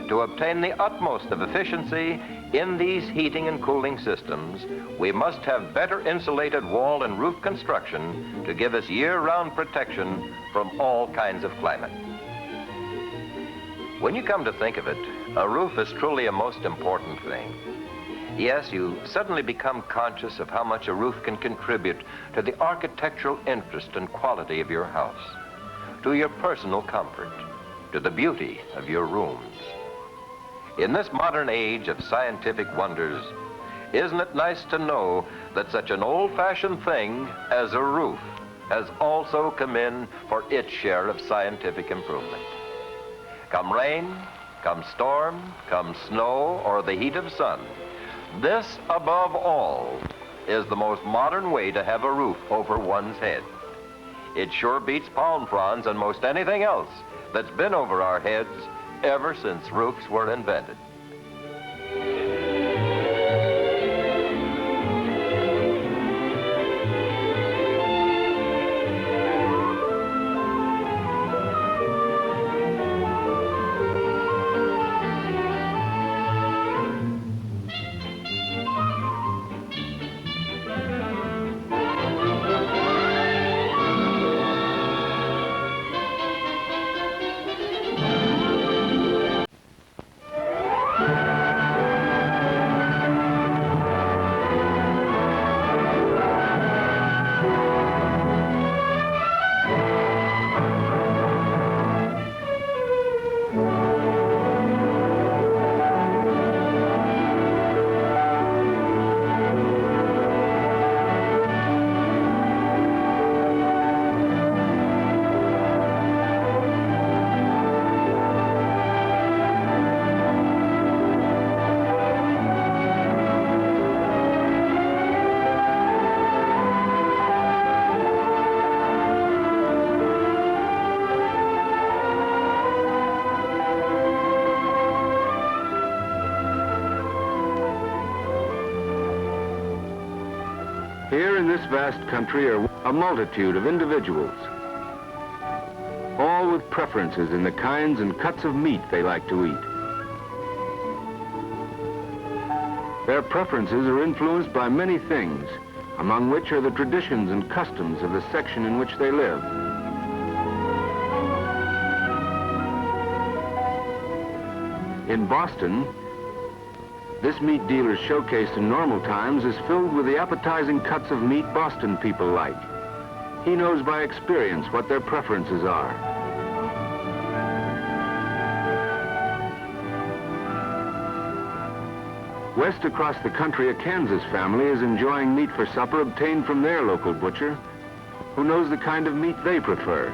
To obtain the utmost of efficiency in these heating and cooling systems, we must have better insulated wall and roof construction to give us year-round protection from all kinds of climate. When you come to think of it, a roof is truly a most important thing. Yes, you suddenly become conscious of how much a roof can contribute to the architectural interest and quality of your house, to your personal comfort, to the beauty of your rooms. In this modern age of scientific wonders, isn't it nice to know that such an old-fashioned thing as a roof has also come in for its share of scientific improvement? Come rain, come storm, come snow, or the heat of sun, this, above all, is the most modern way to have a roof over one's head. It sure beats palm fronds and most anything else that's been over our heads ever since roofs were invented. Here in this vast country are a multitude of individuals, all with preferences in the kinds and cuts of meat they like to eat. Their preferences are influenced by many things, among which are the traditions and customs of the section in which they live. In Boston, this meat dealer's showcase in normal times is filled with the appetizing cuts of meat Boston people like. He knows by experience what their preferences are. West across the country, a Kansas family is enjoying meat for supper obtained from their local butcher, who knows the kind of meat they prefer.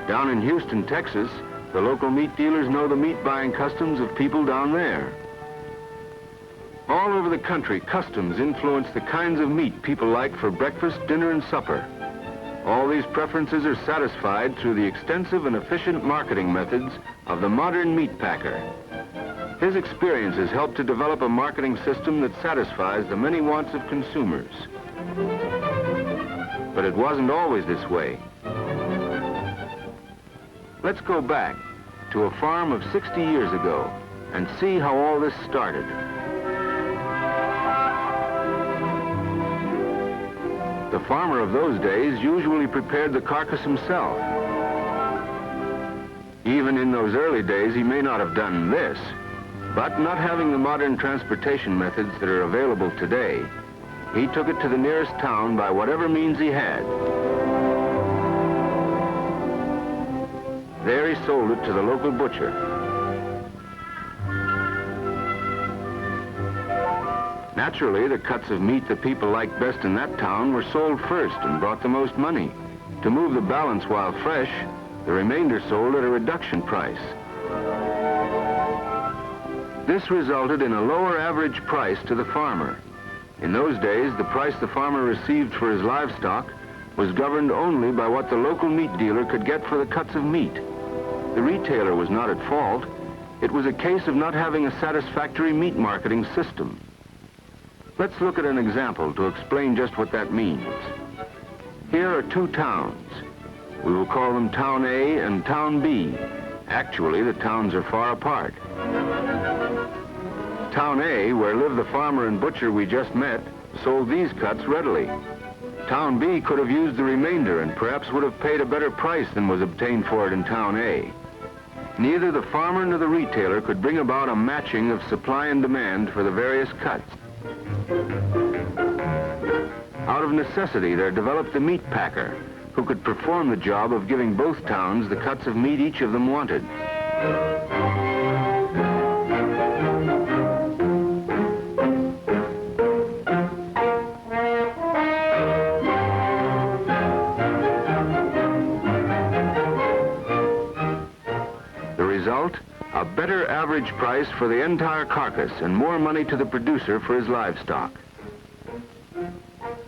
Down in Houston, Texas, the local meat dealers know the meat buying customs of people down there. All over the country, customs influence the kinds of meat people like for breakfast, dinner, and supper. All these preferences are satisfied through the extensive and efficient marketing methods of the modern meat packer. His experience has helped to develop a marketing system that satisfies the many wants of consumers. But it wasn't always this way. Let's go back to a farm of 60 years ago and see how all this started. The farmer of those days usually prepared the carcass himself. Even in those early days, he may not have done this, but not having the modern transportation methods that are available today, he took it to the nearest town by whatever means he had. There he sold it to the local butcher. Naturally, the cuts of meat that people liked best in that town were sold first and brought the most money. To move the balance while fresh, the remainder sold at a reduction price. This resulted in a lower average price to the farmer. In those days, the price the farmer received for his livestock was governed only by what the local meat dealer could get for the cuts of meat. The retailer was not at fault. It was a case of not having a satisfactory meat marketing system. Let's look at an example to explain just what that means. Here are two towns. We will call them Town A and Town B. Actually, the towns are far apart. Town A, where lived the farmer and butcher we just met, sold these cuts readily. Town B could have used the remainder and perhaps would have paid a better price than was obtained for it in Town A. Neither the farmer nor the retailer could bring about a matching of supply and demand for the various cuts. Out of necessity, there developed a meat packer who could perform the job of giving both towns the cuts of meat each of them wanted. The result, a better average price for the entire carcass and more money to the producer for his livestock.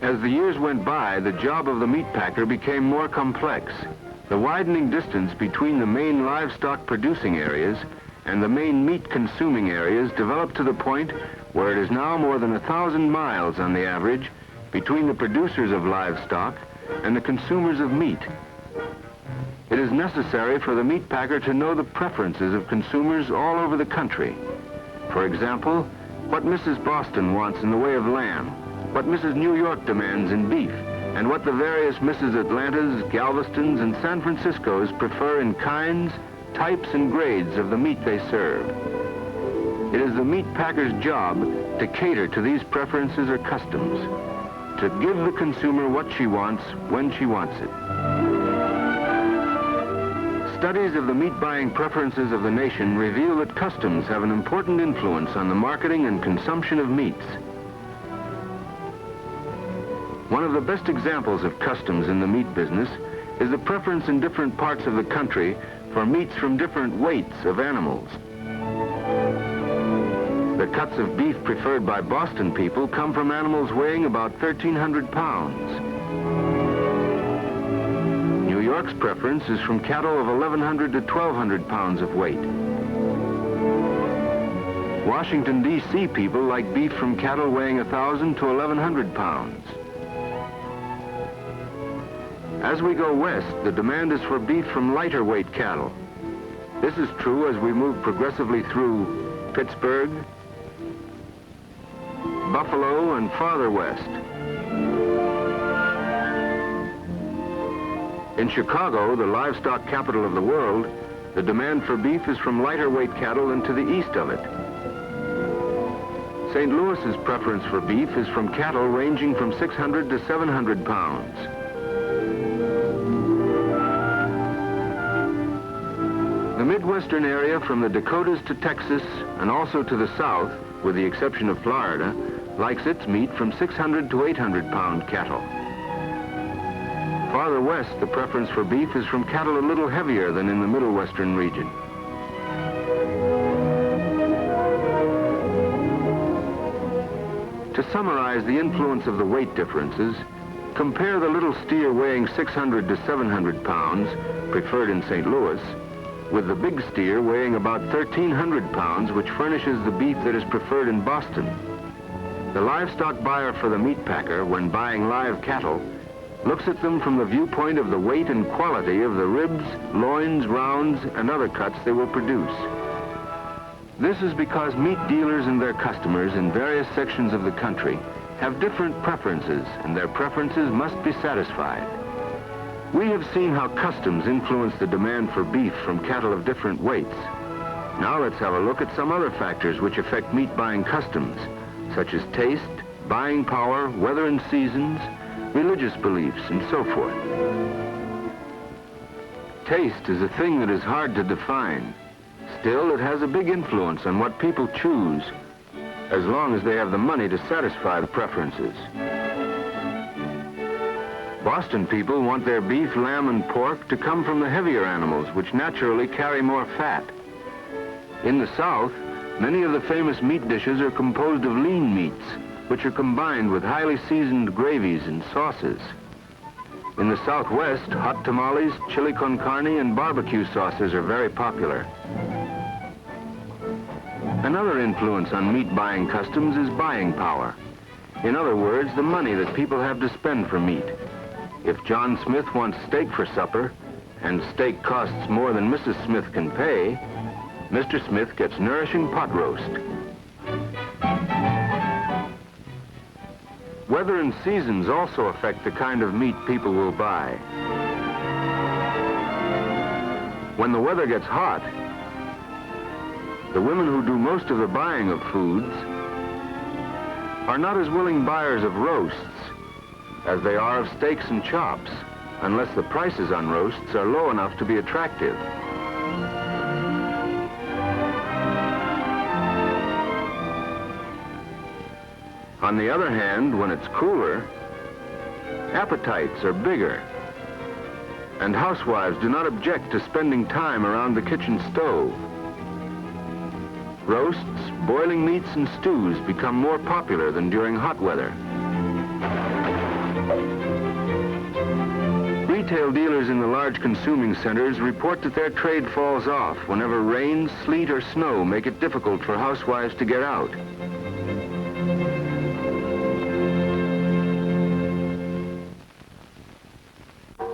As the years went by, the job of the meat packer became more complex. The widening distance between the main livestock producing areas and the main meat consuming areas developed to the point where it is now more than 1,000 miles on the average between the producers of livestock and the consumers of meat. It is necessary for the meat packer to know the preferences of consumers all over the country. For example, what Mrs. Boston wants in the way of lamb, what Mrs. New York demands in beef, and what the various Mrs. Atlantas, Galvestons, and San Franciscos prefer in kinds, types, and grades of the meat they serve. It is the meat packer's job to cater to these preferences or customs, to give the consumer what she wants when she wants it. Studies of the meat-buying preferences of the nation reveal that customs have an important influence on the marketing and consumption of meats. One of the best examples of customs in the meat business is the preference in different parts of the country for meats from different weights of animals. The cuts of beef preferred by Boston people come from animals weighing about 1,300 pounds. New York's preference is from cattle of 1,100 to 1,200 pounds of weight. Washington, D.C. people like beef from cattle weighing 1,000 to 1,100 pounds. As we go west, the demand is for beef from lighter weight cattle. This is true as we move progressively through Pittsburgh, Buffalo, and farther west. In Chicago, the livestock capital of the world, the demand for beef is from lighter weight cattle and to the east of it. St. Louis's preference for beef is from cattle ranging from 600 to 700 pounds. The Midwestern area from the Dakotas to Texas and also to the south, with the exception of Florida, likes its meat from 600 to 800 pound cattle. Farther west, the preference for beef is from cattle a little heavier than in the Middle Western region. To summarize the influence of the weight differences, compare the little steer weighing 600 to 700 pounds, preferred in St. Louis, with the big steer weighing about 1,300 pounds, which furnishes the beef that is preferred in Boston. The livestock buyer for the meat packer, when buying live cattle, looks at them from the viewpoint of the weight and quality of the ribs, loins, rounds, and other cuts they will produce. This is because meat dealers and their customers in various sections of the country have different preferences, and their preferences must be satisfied. We have seen how customs influence the demand for beef from cattle of different weights. Now let's have a look at some other factors which affect meat buying customs, such as taste, buying power, weather and seasons, religious beliefs, and so forth. Taste is a thing that is hard to define. Still, it has a big influence on what people choose, as long as they have the money to satisfy the preferences. Boston people want their beef, lamb, and pork to come from the heavier animals, which naturally carry more fat. In the South, many of the famous meat dishes are composed of lean meats, which are combined with highly seasoned gravies and sauces. In the Southwest, hot tamales, chili con carne, and barbecue sauces are very popular. Another influence on meat buying customs is buying power. In other words, the money that people have to spend for meat. If John Smith wants steak for supper, and steak costs more than Mrs. Smith can pay, Mr. Smith gets nourishing pot roast. Weather and seasons also affect the kind of meat people will buy. When the weather gets hot, the women who do most of the buying of foods are not as willing buyers of roasts as they are of steaks and chops, unless the prices on roasts are low enough to be attractive. On the other hand, when it's cooler, appetites are bigger, and housewives do not object to spending time around the kitchen stove. Roasts, boiling meats, and stews become more popular than during hot weather. Retail dealers in the large consuming centers report that their trade falls off whenever rain, sleet, or snow make it difficult for housewives to get out.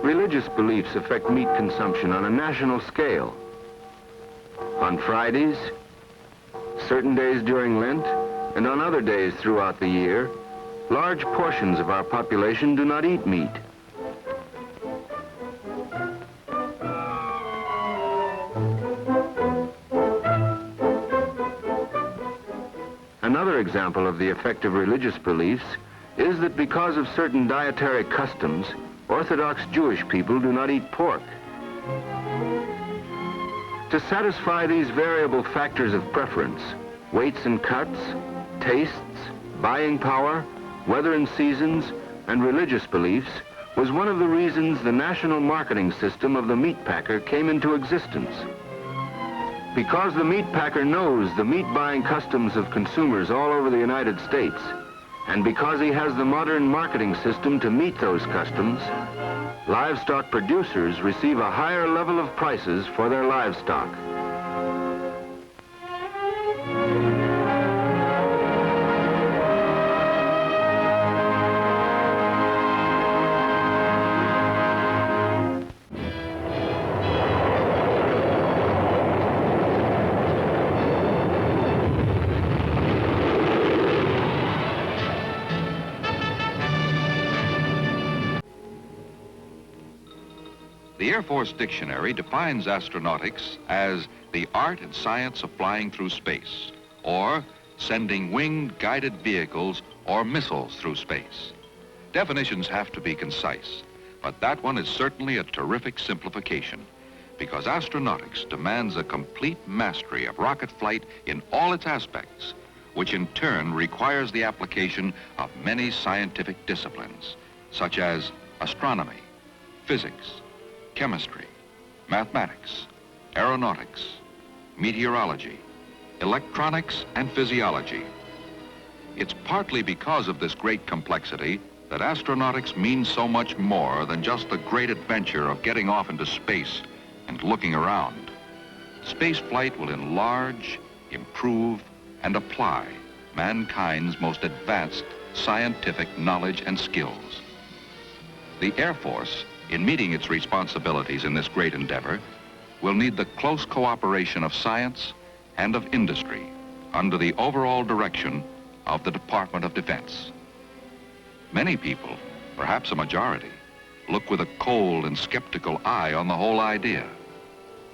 Religious beliefs affect meat consumption on a national scale. On Fridays, certain days during Lent, and on other days throughout the year, large portions of our population do not eat meat. Another example of the effect of religious beliefs is that because of certain dietary customs, Orthodox Jewish people do not eat pork. To satisfy these variable factors of preference, weights and cuts, tastes, buying power, weather and seasons, and religious beliefs was one of the reasons the national marketing system of the meat packer came into existence. Because the meat packer knows the meat buying customs of consumers all over the United States, and because he has the modern marketing system to meet those customs, livestock producers receive a higher level of prices for their livestock. The Air Force Dictionary defines astronautics as the art and science of flying through space, or sending winged guided vehicles or missiles through space. Definitions have to be concise, but that one is certainly a terrific simplification, because astronautics demands a complete mastery of rocket flight in all its aspects, which in turn requires the application of many scientific disciplines, such as astronomy, physics, chemistry, mathematics, aeronautics, meteorology, electronics, and physiology. It's partly because of this great complexity that astronautics means so much more than just the great adventure of getting off into space and looking around. Space flight will enlarge, improve, and apply mankind's most advanced scientific knowledge and skills. The Air Force, in meeting its responsibilities in this great endeavor, will need the close cooperation of science and of industry under the overall direction of the Department of Defense. Many people, perhaps a majority, look with a cold and skeptical eye on the whole idea.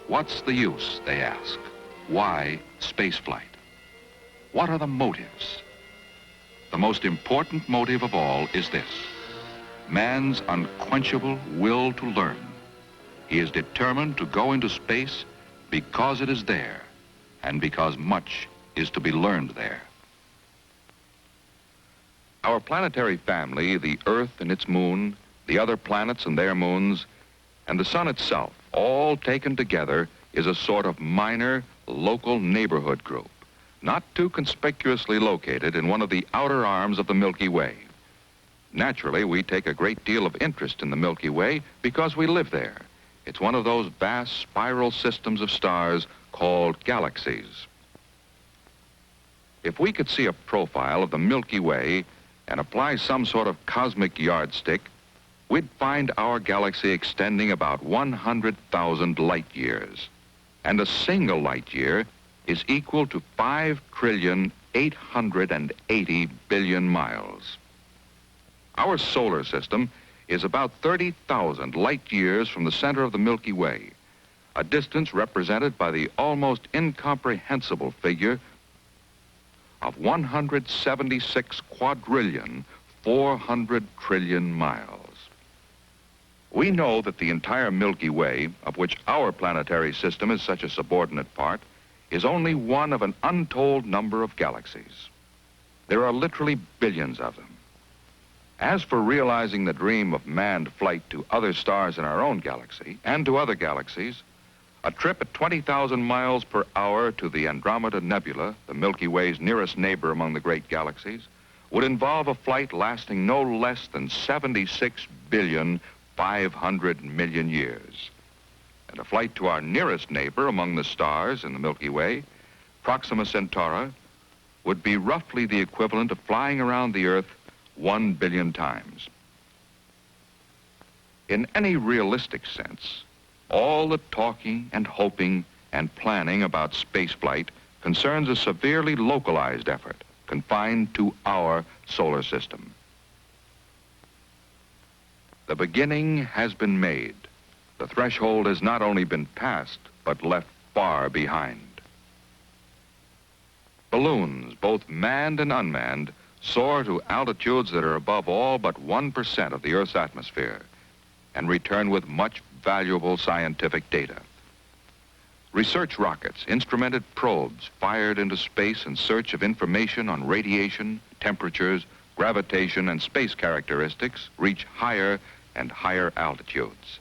What's the use, they ask? Why spaceflight? What are the motives? The most important motive of all is this: man's unquenchable will to learn. He is determined to go into space because it is there, and because much is to be learned there. Our planetary family, the Earth and its moon, the other planets and their moons, and the sun itself, all taken together, is a sort of minor, local neighborhood group, not too conspicuously located in one of the outer arms of the Milky Way. Naturally, we take a great deal of interest in the Milky Way because we live there. It's one of those vast spiral systems of stars called galaxies. If we could see a profile of the Milky Way and apply some sort of cosmic yardstick, we'd find our galaxy extending about 100,000 light years. And a single light year is equal to 5,880 billion miles. Our solar system is about 30,000 light years from the center of the Milky Way, a distance represented by the almost incomprehensible figure of 176 quadrillion 400 trillion miles. We know that the entire Milky Way, of which our planetary system is such a subordinate part, is only one of an untold number of galaxies. There are literally billions of them. As for realizing the dream of manned flight to other stars in our own galaxy and to other galaxies, a trip at 20,000 miles per hour to the Andromeda Nebula, the Milky Way's nearest neighbor among the great galaxies, would involve a flight lasting no less than 76,500,000,000 years. And a flight to our nearest neighbor among the stars in the Milky Way, Proxima Centauri, would be roughly the equivalent of flying around the Earth 1 billion times. In any realistic sense, all the talking and hoping and planning about spaceflight concerns a severely localized effort confined to our solar system. The beginning has been made. The threshold has not only been passed, but left far behind. Balloons, both manned and unmanned, soar to altitudes that are above all but 1% of the Earth's atmosphere and return with much valuable scientific data. Research rockets, instrumented probes fired into space in search of information on radiation, temperatures, gravitation, and space characteristics reach higher and higher altitudes.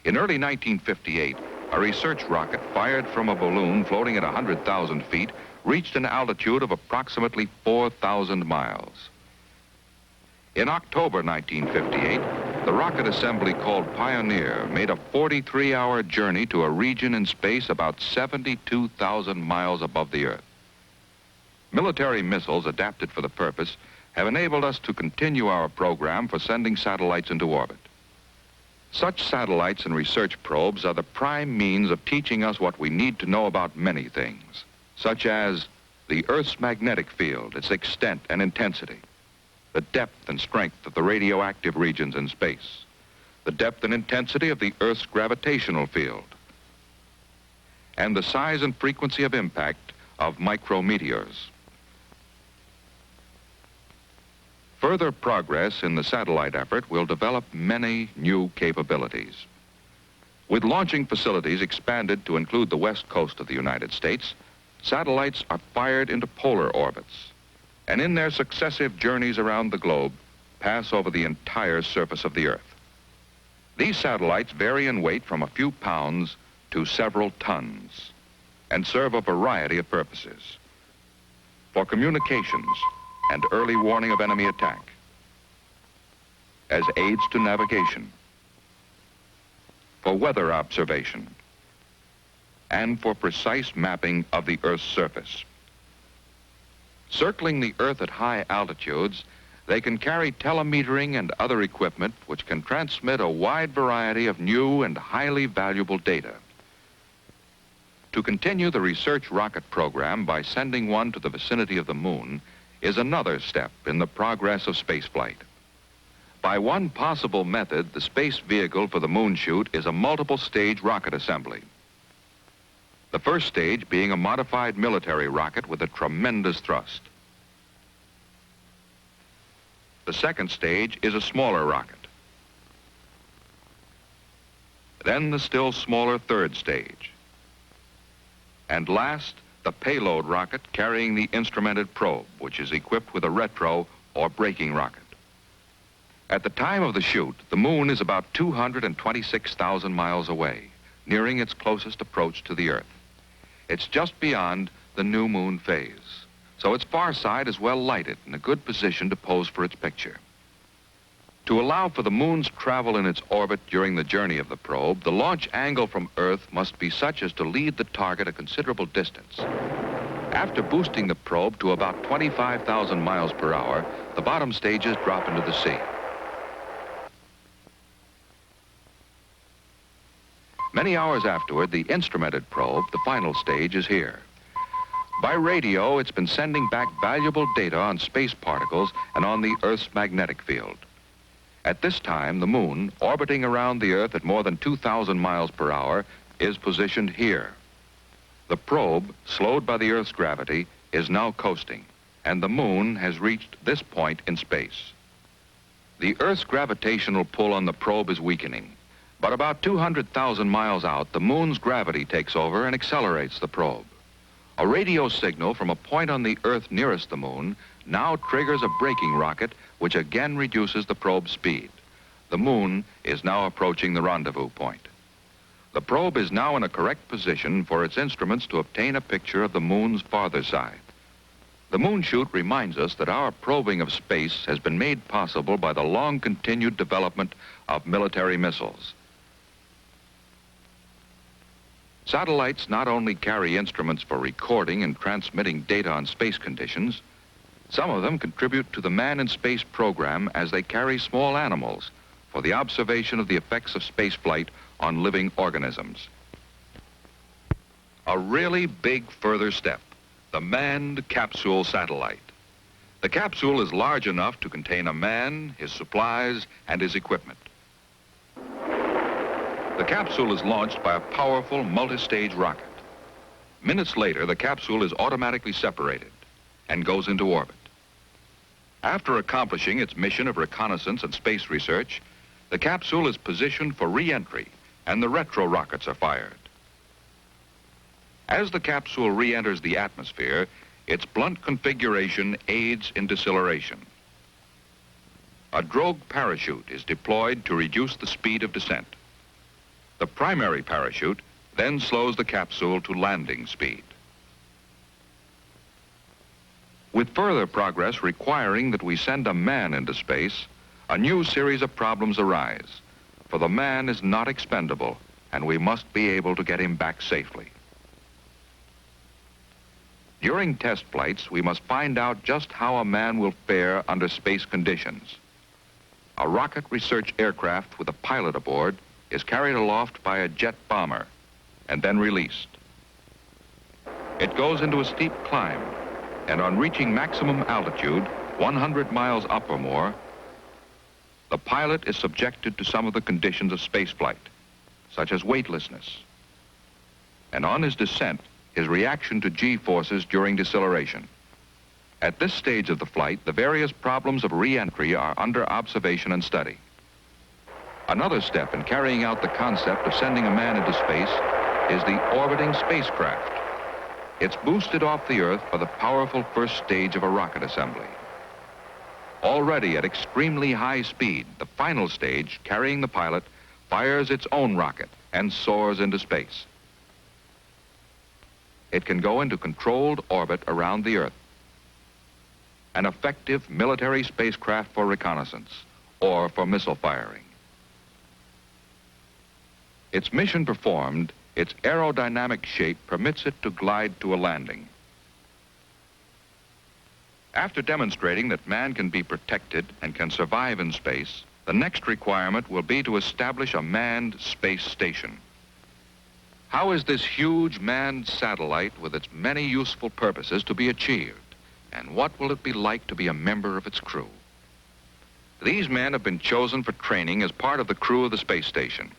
In early 1958, a research rocket fired from a balloon floating at 100,000 feet reached an altitude of approximately 4,000 miles. In October 1958, the rocket assembly called Pioneer made a 43-hour journey to a region in space about 72,000 miles above the Earth. Military missiles adapted for the purpose have enabled us to continue our program for sending satellites into orbit. Such satellites and research probes are the prime means of teaching us what we need to know about many things, such as the Earth's magnetic field, its extent and intensity, the depth and strength of the radioactive regions in space, the depth and intensity of the Earth's gravitational field, and the size and frequency of impact of micrometeors. Further progress in the satellite effort will develop many new capabilities. With launching facilities expanded to include the west coast of the United States, satellites are fired into polar orbits, and in their successive journeys around the globe, pass over the entire surface of the Earth. These satellites vary in weight from a few pounds to several tons, and serve a variety of purposes. For communications and early warning of enemy attack, as aids to navigation, for weather observation, and for precise mapping of the Earth's surface. Circling the Earth at high altitudes, they can carry telemetering and other equipment which can transmit a wide variety of new and highly valuable data. To continue the research rocket program by sending one to the vicinity of the moon is another step in the progress of spaceflight. By one possible method, the space vehicle for the moon shoot is a multiple-stage rocket assembly. The first stage being a modified military rocket with a tremendous thrust. The second stage is a smaller rocket. Then the still smaller third stage. And last, the payload rocket carrying the instrumented probe, which is equipped with a retro or braking rocket. At the time of the shoot, the moon is about 226,000 miles away, nearing its closest approach to the Earth. It's just beyond the new moon phase, so its far side is well lighted and a good position to pose for its picture. To allow for the moon's travel in its orbit during the journey of the probe, the launch angle from Earth must be such as to lead the target a considerable distance. After boosting the probe to about 25,000 miles per hour, the bottom stages drop into the sea. Many hours afterward, the instrumented probe, the final stage, is here. By radio, it's been sending back valuable data on space particles and on the Earth's magnetic field. At this time, the moon, orbiting around the Earth at more than 2,000 miles per hour, is positioned here. The probe, slowed by the Earth's gravity, is now coasting, and the moon has reached this point in space. The Earth's gravitational pull on the probe is weakening, but about 200,000 miles out, the moon's gravity takes over and accelerates the probe. A radio signal from a point on the Earth nearest the moon now triggers a braking rocket, which again reduces the probe's speed. The moon is now approaching the rendezvous point. The probe is now in a correct position for its instruments to obtain a picture of the moon's farther side. The moon shoot reminds us that our probing of space has been made possible by the long-continued development of military missiles. Satellites not only carry instruments for recording and transmitting data on space conditions, some of them contribute to the Man in Space program as they carry small animals for the observation of the effects of spaceflight on living organisms. A really big further step, the manned capsule satellite. The capsule is large enough to contain a man, his supplies, and his equipment. The capsule is launched by a powerful multi-stage rocket. Minutes later, the capsule is automatically separated and goes into orbit. After accomplishing its mission of reconnaissance and space research, the capsule is positioned for re-entry and the retro rockets are fired. As the capsule re-enters the atmosphere, its blunt configuration aids in deceleration. A drogue parachute is deployed to reduce the speed of descent. The primary parachute then slows the capsule to landing speed. With further progress requiring that we send a man into space, a new series of problems arise, for the man is not expendable, and we must be able to get him back safely. During test flights, we must find out just how a man will fare under space conditions. A rocket research aircraft with a pilot aboard is carried aloft by a jet bomber and then released. It goes into a steep climb, and on reaching maximum altitude, 100 miles up or more, the pilot is subjected to some of the conditions of spaceflight, such as weightlessness, and on his descent, his reaction to G-forces during deceleration. At this stage of the flight, the various problems of re-entry are under observation and study. Another step in carrying out the concept of sending a man into space is the orbiting spacecraft. It's boosted off the Earth by the powerful first stage of a rocket assembly. Already at extremely high speed, the final stage, carrying the pilot, fires its own rocket and soars into space. It can go into controlled orbit around the Earth, an effective military spacecraft for reconnaissance or for missile firing. Its mission performed, its aerodynamic shape permits it to glide to a landing. After demonstrating that man can be protected and can survive in space, the next requirement will be to establish a manned space station. How is this huge manned satellite with its many useful purposes to be achieved? And what will it be like to be a member of its crew? These men have been chosen for training as part of the crew of the space station.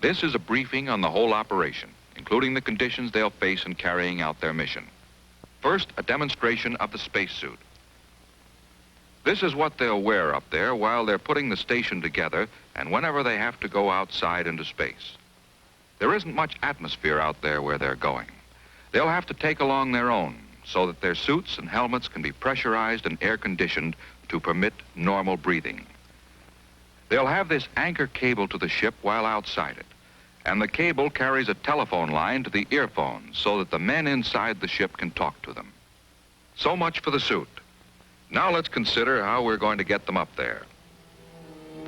This is a briefing on the whole operation, including the conditions they'll face in carrying out their mission. First, a demonstration of the spacesuit. This is what they'll wear up there while they're putting the station together and whenever they have to go outside into space. There isn't much atmosphere out there where they're going. They'll have to take along their own so that their suits and helmets can be pressurized and air-conditioned to permit normal breathing. They'll have this anchor cable to the ship while outside it, and the cable carries a telephone line to the earphones so that the men inside the ship can talk to them. So much for the suit. Now let's consider how we're going to get them up there.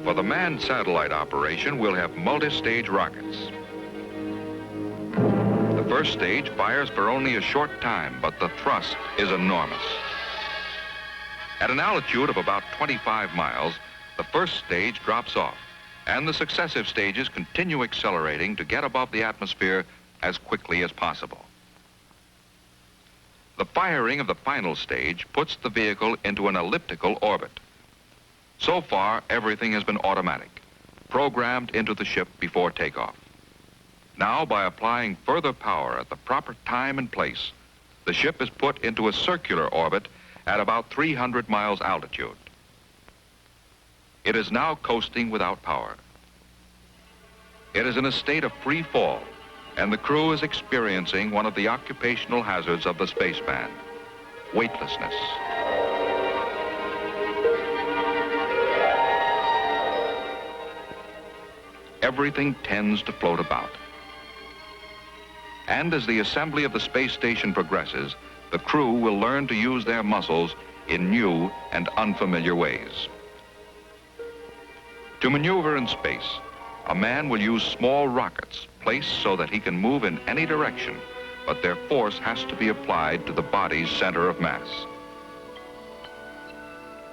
For the manned satellite operation, we'll have multi-stage rockets. The first stage fires for only a short time, but the thrust is enormous. At an altitude of about 25 miles, the first stage drops off, and the successive stages continue accelerating to get above the atmosphere as quickly as possible. The firing of the final stage puts the vehicle into an elliptical orbit. So far, everything has been automatic, programmed into the ship before takeoff. Now, by applying further power at the proper time and place, the ship is put into a circular orbit at about 300 miles altitude. It is now coasting without power. It is in a state of free fall, and the crew is experiencing one of the occupational hazards of the spaceman, weightlessness. Everything tends to float about. And as the assembly of the space station progresses, the crew will learn to use their muscles in new and unfamiliar ways. To maneuver in space, a man will use small rockets placed so that he can move in any direction, but their force has to be applied to the body's center of mass.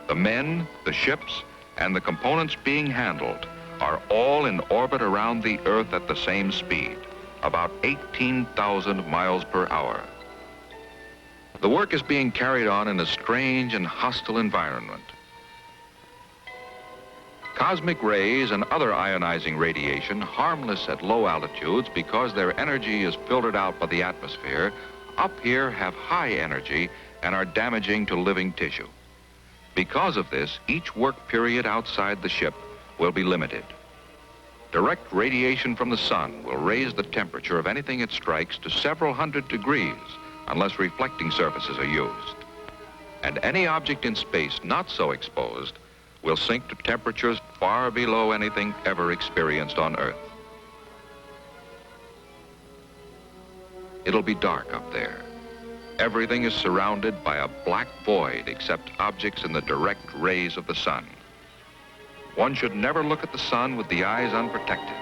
The men, the ships, and the components being handled are all in orbit around the Earth at the same speed, about 18,000 miles per hour. The work is being carried on in a strange and hostile environment. Cosmic rays and other ionizing radiation, harmless at low altitudes because their energy is filtered out by the atmosphere, up here have high energy and are damaging to living tissue. Because of this, each work period outside the ship will be limited. Direct radiation from the sun will raise the temperature of anything it strikes to several hundred degrees unless reflecting surfaces are used. And any object in space not so exposed will sink to temperatures far below anything ever experienced on Earth. It'll be dark up there. Everything is surrounded by a black void except objects in the direct rays of the sun. One should never look at the sun with the eyes unprotected.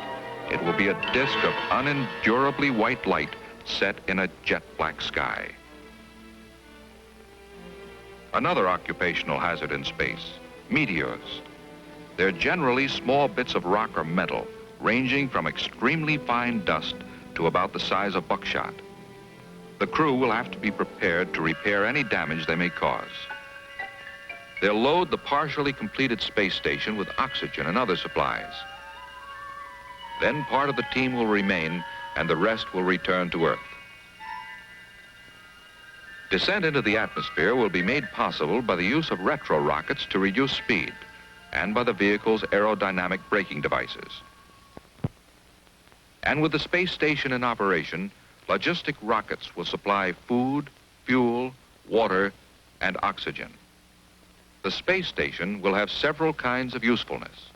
It will be a disk of unendurably white light set in a jet black sky. Another occupational hazard in space, meteors. They're generally small bits of rock or metal, ranging from extremely fine dust to about the size of buckshot. The crew will have to be prepared to repair any damage they may cause. They'll load the partially completed space station with oxygen and other supplies. Then part of the team will remain and the rest will return to Earth. Descent into the atmosphere will be made possible by the use of retro rockets to reduce speed and by the vehicle's aerodynamic braking devices. And with the space station in operation, logistic rockets will supply food, fuel, water, and oxygen. The space station will have several kinds of usefulness.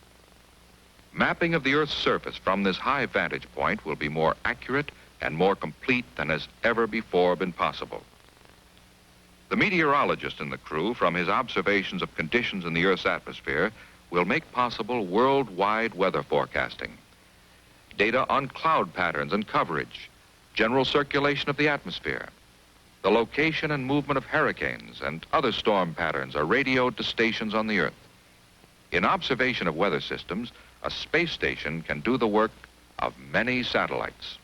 Mapping of the Earth's surface from this high vantage point will be more accurate and more complete than has ever before been possible. The meteorologist in the crew, from his observations of conditions in the Earth's atmosphere, will make possible worldwide weather forecasting. Data on cloud patterns and coverage, general circulation of the atmosphere. The location and movement of hurricanes and other storm patterns are radioed to stations on the Earth. In observation of weather systems, a space station can do the work of many satellites.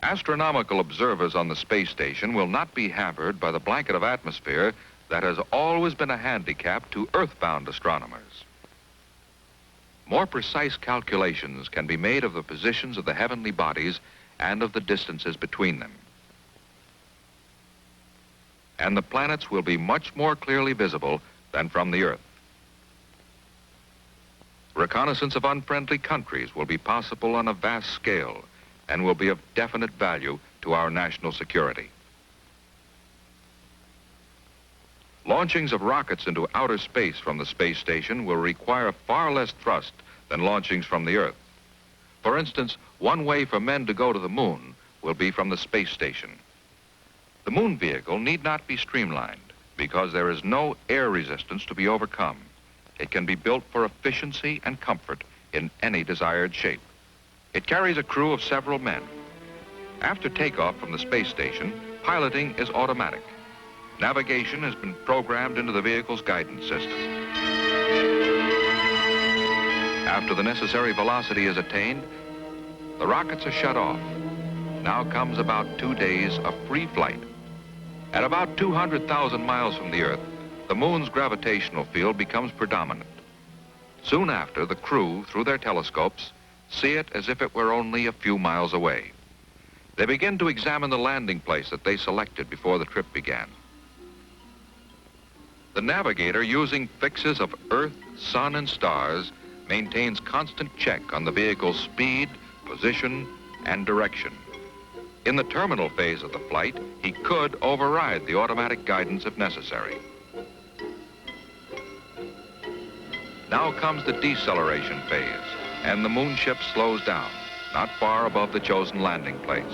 Astronomical observers on the space station will not be hampered by the blanket of atmosphere that has always been a handicap to earthbound astronomers. More precise calculations can be made of the positions of the heavenly bodies and of the distances between them. And the planets will be much more clearly visible than from the Earth. Reconnaissance of unfriendly countries will be possible on a vast scale and will be of definite value to our national security. Launchings of rockets into outer space from the space station will require far less thrust than launchings from the Earth. For instance, one way for men to go to the moon will be from the space station. The moon vehicle need not be streamlined because there is no air resistance to be overcome. It can be built for efficiency and comfort in any desired shape. It carries a crew of several men. After takeoff from the space station, piloting is automatic. Navigation has been programmed into the vehicle's guidance system. After the necessary velocity is attained, the rockets are shut off. Now comes about 2 days of free flight. At about 200,000 miles from the Earth, the moon's gravitational field becomes predominant. Soon after, the crew, through their telescopes, see it as if it were only a few miles away. They begin to examine the landing place that they selected before the trip began. The navigator, using fixes of Earth, Sun, and stars, maintains constant check on the vehicle's speed, position, and direction. In the terminal phase of the flight, he could override the automatic guidance if necessary. Now comes the deceleration phase, and the moon ship slows down, not far above the chosen landing place.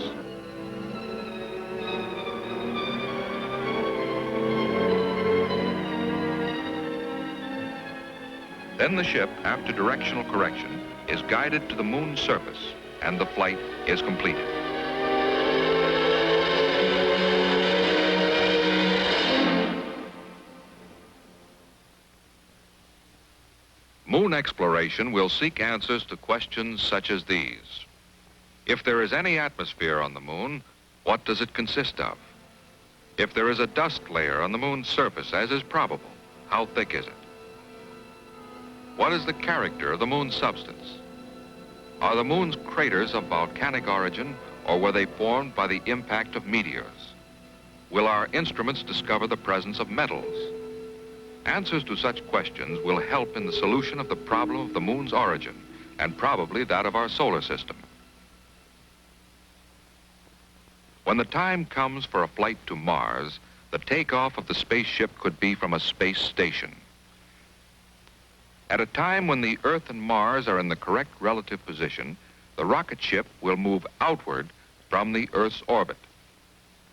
Then the ship, after directional correction, is guided to the moon's surface, and the flight is completed. Moon exploration will seek answers to questions such as these. If there is any atmosphere on the moon, what does it consist of? If there is a dust layer on the moon's surface, as is probable, how thick is it? What is the character of the moon's substance? Are the moon's craters of volcanic origin, or were they formed by the impact of meteors? Will our instruments discover the presence of metals? Answers to such questions will help in the solution of the problem of the moon's origin, and probably that of our solar system. When the time comes for a flight to Mars, the takeoff of the spaceship could be from a space station. At a time when the Earth and Mars are in the correct relative position, the rocket ship will move outward from the Earth's orbit.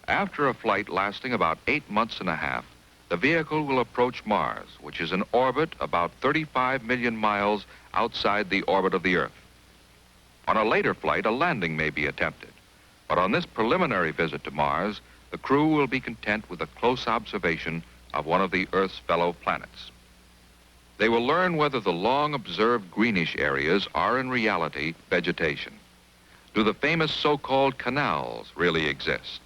After a flight lasting about 8 months and a half, the vehicle will approach Mars, which is in orbit about 35 million miles outside the orbit of the Earth. On a later flight, a landing may be attempted. But on this preliminary visit to Mars, the crew will be content with a close observation of one of the Earth's fellow planets. They will learn whether the long-observed greenish areas are in reality vegetation. Do the famous so-called canals really exist?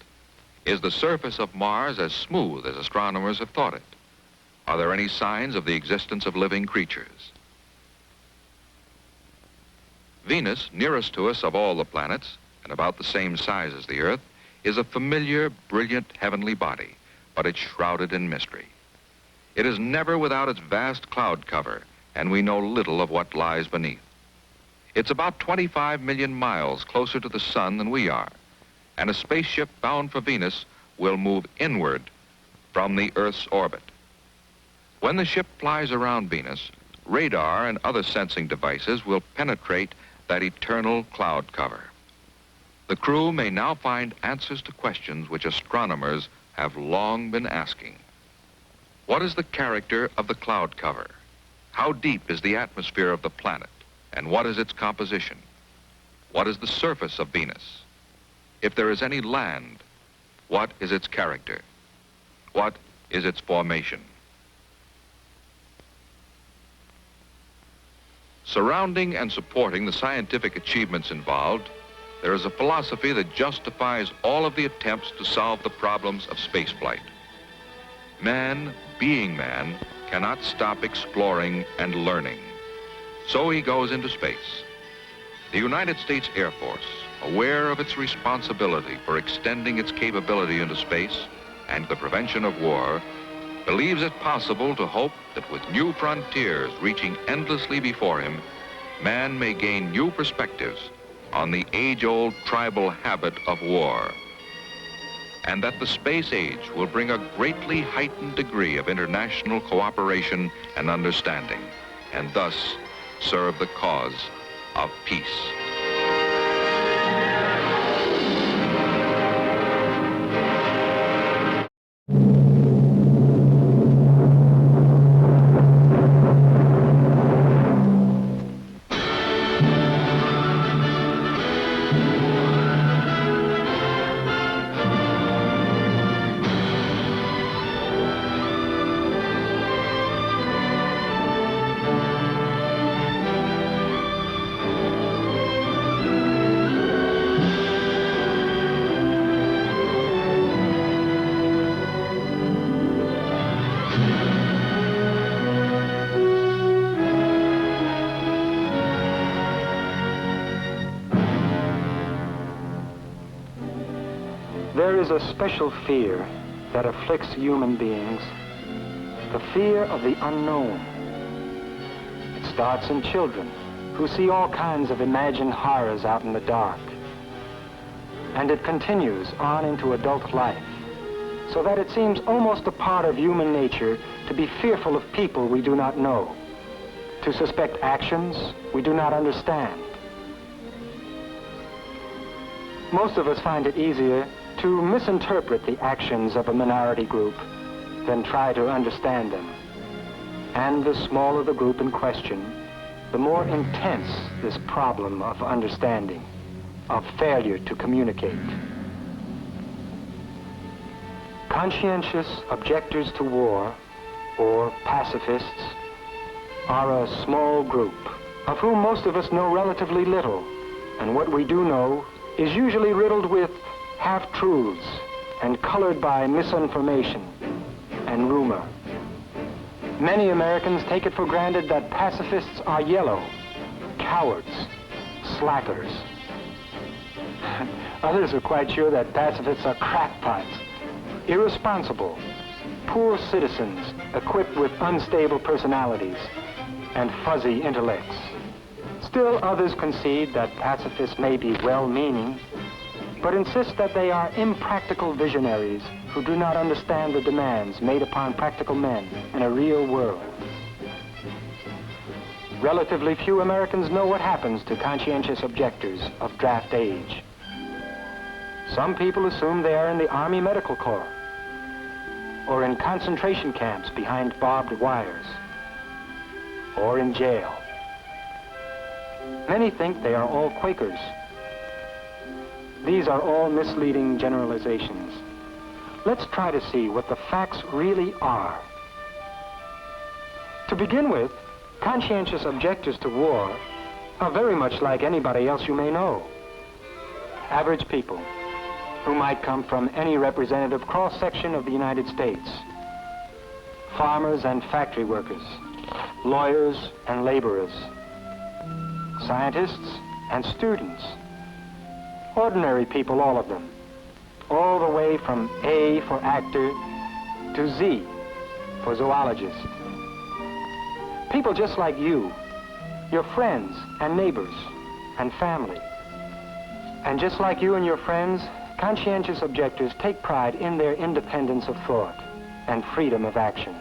Is the surface of Mars as smooth as astronomers have thought it? Are there any signs of the existence of living creatures? Venus, nearest to us of all the planets, and about the same size as the Earth, is a familiar, brilliant heavenly body, but it's shrouded in mystery. It is never without its vast cloud cover, and we know little of what lies beneath. It's about 25 million miles closer to the sun than we are, and a spaceship bound for Venus will move inward from the Earth's orbit. When the ship flies around Venus, radar and other sensing devices will penetrate that eternal cloud cover. The crew may now find answers to questions which astronomers have long been asking. What is the character of the cloud cover? How deep is the atmosphere of the planet, and what is its composition? What is the surface of Venus? If there is any land, what is its character? What is its formation? Surrounding and supporting the scientific achievements involved, there is a philosophy that justifies all of the attempts to solve the problems of spaceflight. Man, being man, cannot stop exploring and learning. So he goes into space. The United States Air Force, aware of its responsibility for extending its capability into space and the prevention of war, believes it possible to hope that with new frontiers reaching endlessly before him, man may gain new perspectives on the age-old tribal habit of war, and that the space age will bring a greatly heightened degree of international cooperation and understanding, and thus serve the cause of peace. There is a special fear that afflicts human beings, the fear of the unknown. It starts in children who see all kinds of imagined horrors out in the dark. And it continues on into adult life, so that it seems almost a part of human nature to be fearful of people we do not know, to suspect actions we do not understand. Most of us find it easier to misinterpret the actions of a minority group than try to understand them. And the smaller the group in question, the more intense this problem of understanding, of failure to communicate. Conscientious objectors to war, or pacifists, are a small group of whom most of us know relatively little, and what we do know is usually riddled with half-truths and colored by misinformation and rumor. Many Americans take it for granted that pacifists are yellow, cowards, slackers. Others are quite sure that pacifists are crackpots, irresponsible, poor citizens equipped with unstable personalities and fuzzy intellects. Still, others concede that pacifists may be well-meaning, but insist that they are impractical visionaries who do not understand the demands made upon practical men in a real world. Relatively few Americans know what happens to conscientious objectors of draft age. Some people assume they are in the Army Medical Corps or in concentration camps behind barbed wires or in jail. Many think they are all Quakers. These are all misleading generalizations. Let's try to see what the facts really are. To begin with, conscientious objectors to war are very much like anybody else you may know. Average people who might come from any representative cross-section of the United States. Farmers and factory workers, lawyers and laborers, scientists and students. Ordinary people, all of them. All the way from A for actor to Z for zoologist. People just like you, your friends and neighbors and family. And just like you and your friends, conscientious objectors take pride in their independence of thought and freedom of action,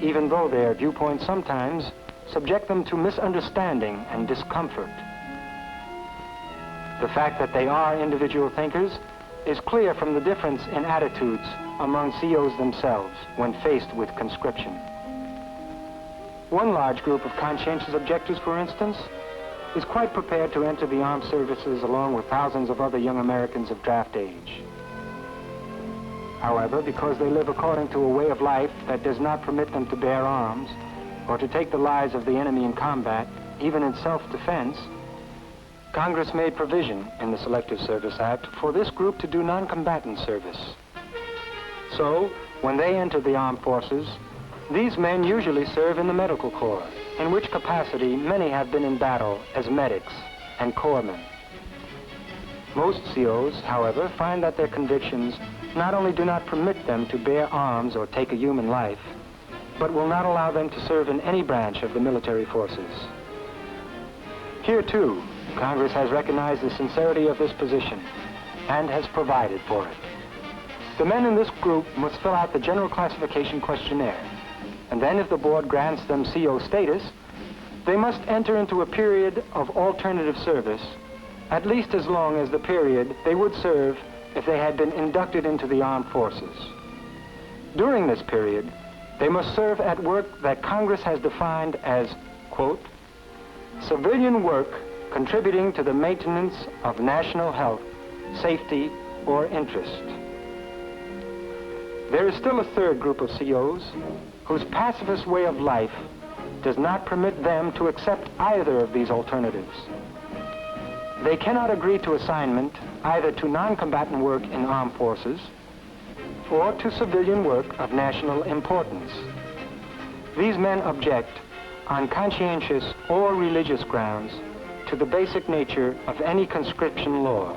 even though their viewpoints sometimes subject them to misunderstanding and discomfort. The fact that they are individual thinkers is clear from the difference in attitudes among COs themselves when faced with conscription. One large group of conscientious objectors, for instance, is quite prepared to enter the armed services along with thousands of other young Americans of draft age. However, because they live according to a way of life that does not permit them to bear arms or to take the lives of the enemy in combat, even in self-defense, Congress made provision in the Selective Service Act for this group to do non-combatant service. So, when they enter the armed forces, these men usually serve in the medical corps, in which capacity many have been in battle as medics and corpsmen. Most COs, however, find that their convictions not only do not permit them to bear arms or take a human life, but will not allow them to serve in any branch of the military forces. Here, too, Congress has recognized the sincerity of this position and has provided for it. The men in this group must fill out the General Classification Questionnaire, and then if the board grants them CO status, they must enter into a period of alternative service, at least as long as the period they would serve if they had been inducted into the armed forces. During this period, they must serve at work that Congress has defined as, quote, civilian work contributing to the maintenance of national health, safety, or interest. There is still a third group of COs whose pacifist way of life does not permit them to accept either of these alternatives. They cannot agree to assignment either to non-combatant work in armed forces or to civilian work of national importance. These men object on conscientious or religious grounds to the basic nature of any conscription law.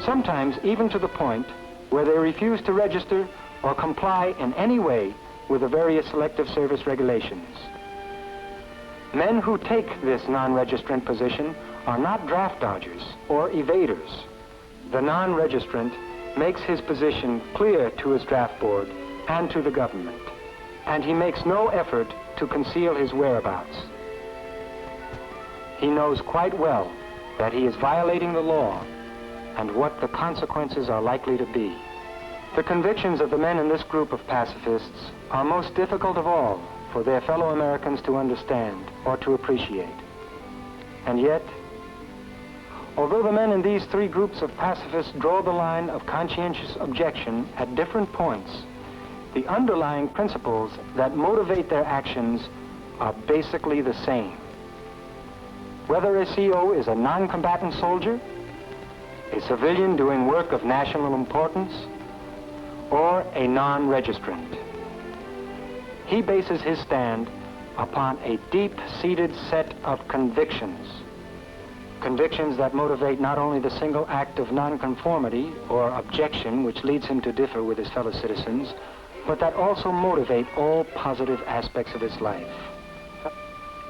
sometimes even to the point where they refuse to register or comply in any way with the various selective service regulations. Men who take this non-registrant position are not draft dodgers or evaders. The non-registrant makes his position clear to his draft board and to the government, and he makes no effort to conceal his whereabouts. He knows quite well that he is violating the law and what the consequences are likely to be. The convictions of the men in this group of pacifists are most difficult of all for their fellow Americans to understand or to appreciate. And yet, although the men in these three groups of pacifists draw the line of conscientious objection at different points, the underlying principles that motivate their actions are basically the same. Whether a CO is a non-combatant soldier, a civilian doing work of national importance, or a non-registrant, he bases his stand upon a deep-seated set of convictions. Convictions that motivate not only the single act of nonconformity or objection which leads him to differ with his fellow citizens, but that also motivate all positive aspects of his life.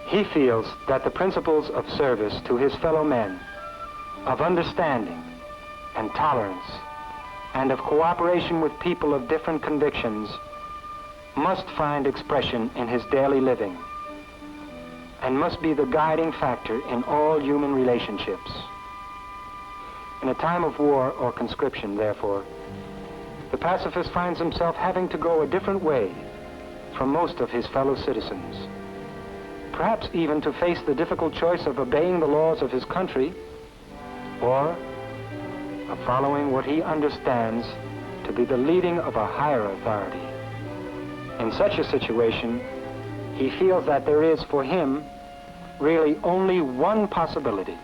He feels that the principles of service to his fellow men, of understanding and tolerance, and of cooperation with people of different convictions must find expression in his daily living and must be the guiding factor in all human relationships. In a time of war or conscription, therefore, the pacifist finds himself having to go a different way from most of his fellow citizens, perhaps even to face the difficult choice of obeying the laws of his country or of following what he understands to be the leading of a higher authority. In such a situation, he feels that there is for him really only one possibility.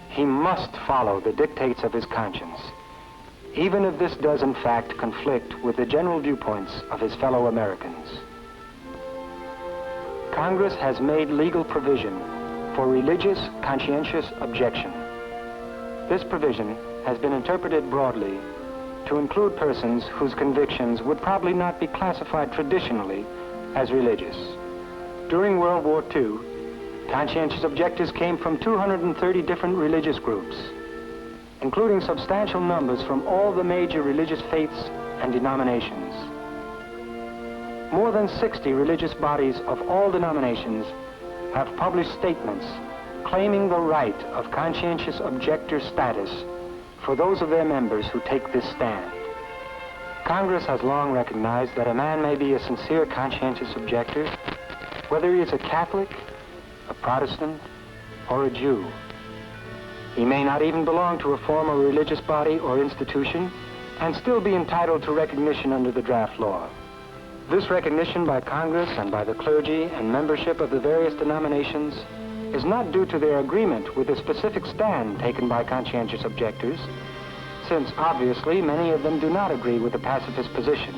He must follow the dictates of his conscience, even if this does in fact conflict with the general viewpoints of his fellow Americans. Congress has made legal provision for religious conscientious objection. This provision has been interpreted broadly to include persons whose convictions would probably not be classified traditionally as religious. During World War II, conscientious objectors came from 230 different religious groups, including substantial numbers from all the major religious faiths and denominations. More than 60 religious bodies of all denominations have published statements claiming the right of conscientious objector status for those of their members who take this stand. Congress has long recognized that a man may be a sincere conscientious objector, whether he is a Catholic, a Protestant, or a Jew. He may not even belong to a formal religious body or institution and still be entitled to recognition under the draft law. This recognition by Congress and by the clergy and membership of the various denominations is not due to their agreement with the specific stand taken by conscientious objectors, since obviously many of them do not agree with the pacifist position,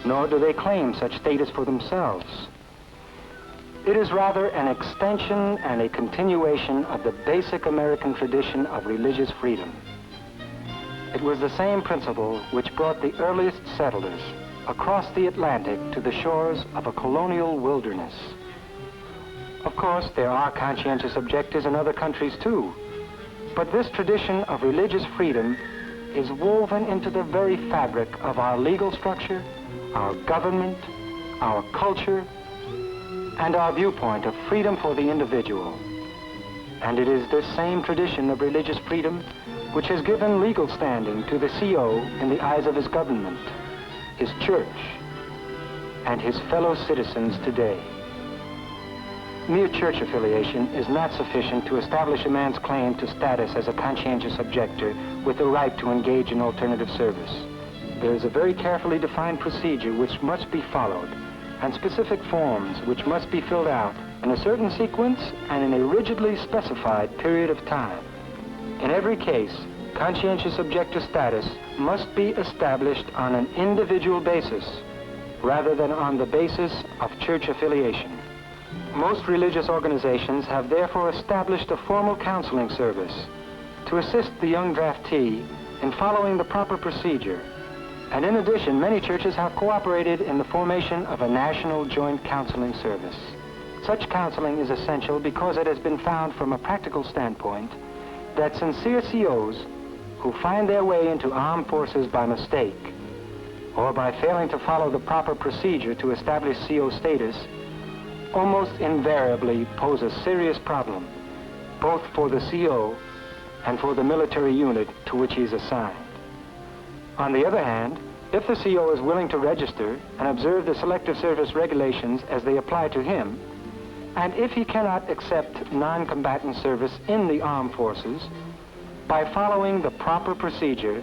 nor do they claim such status for themselves. It is rather an extension and a continuation of the basic American tradition of religious freedom. It was the same principle which brought the earliest settlers across the Atlantic to the shores of a colonial wilderness. Of course, there are conscientious objectors in other countries too, but this tradition of religious freedom is woven into the very fabric of our legal structure, our government, our culture, and our viewpoint of freedom for the individual. And it is this same tradition of religious freedom which has given legal standing to the CO in the eyes of his government, his church, and his fellow citizens today. Mere church affiliation is not sufficient to establish a man's claim to status as a conscientious objector with the right to engage in alternative service. There is a very carefully defined procedure which must be followed, and specific forms which must be filled out in a certain sequence and in a rigidly specified period of time. In every case, conscientious objector status must be established on an individual basis rather than on the basis of church affiliation. Most religious organizations have therefore established a formal counseling service to assist the young draftee in following the proper procedure. And in addition, many churches have cooperated in the formation of a national joint counseling service. Such counseling is essential because it has been found from a practical standpoint that sincere COs who find their way into armed forces by mistake or by failing to follow the proper procedure to establish CO status almost invariably pose a serious problem, both for the CO and for the military unit to which he is assigned. On the other hand, if the CO is willing to register and observe the selective service regulations as they apply to him, and if he cannot accept non-combatant service in the armed forces, by following the proper procedure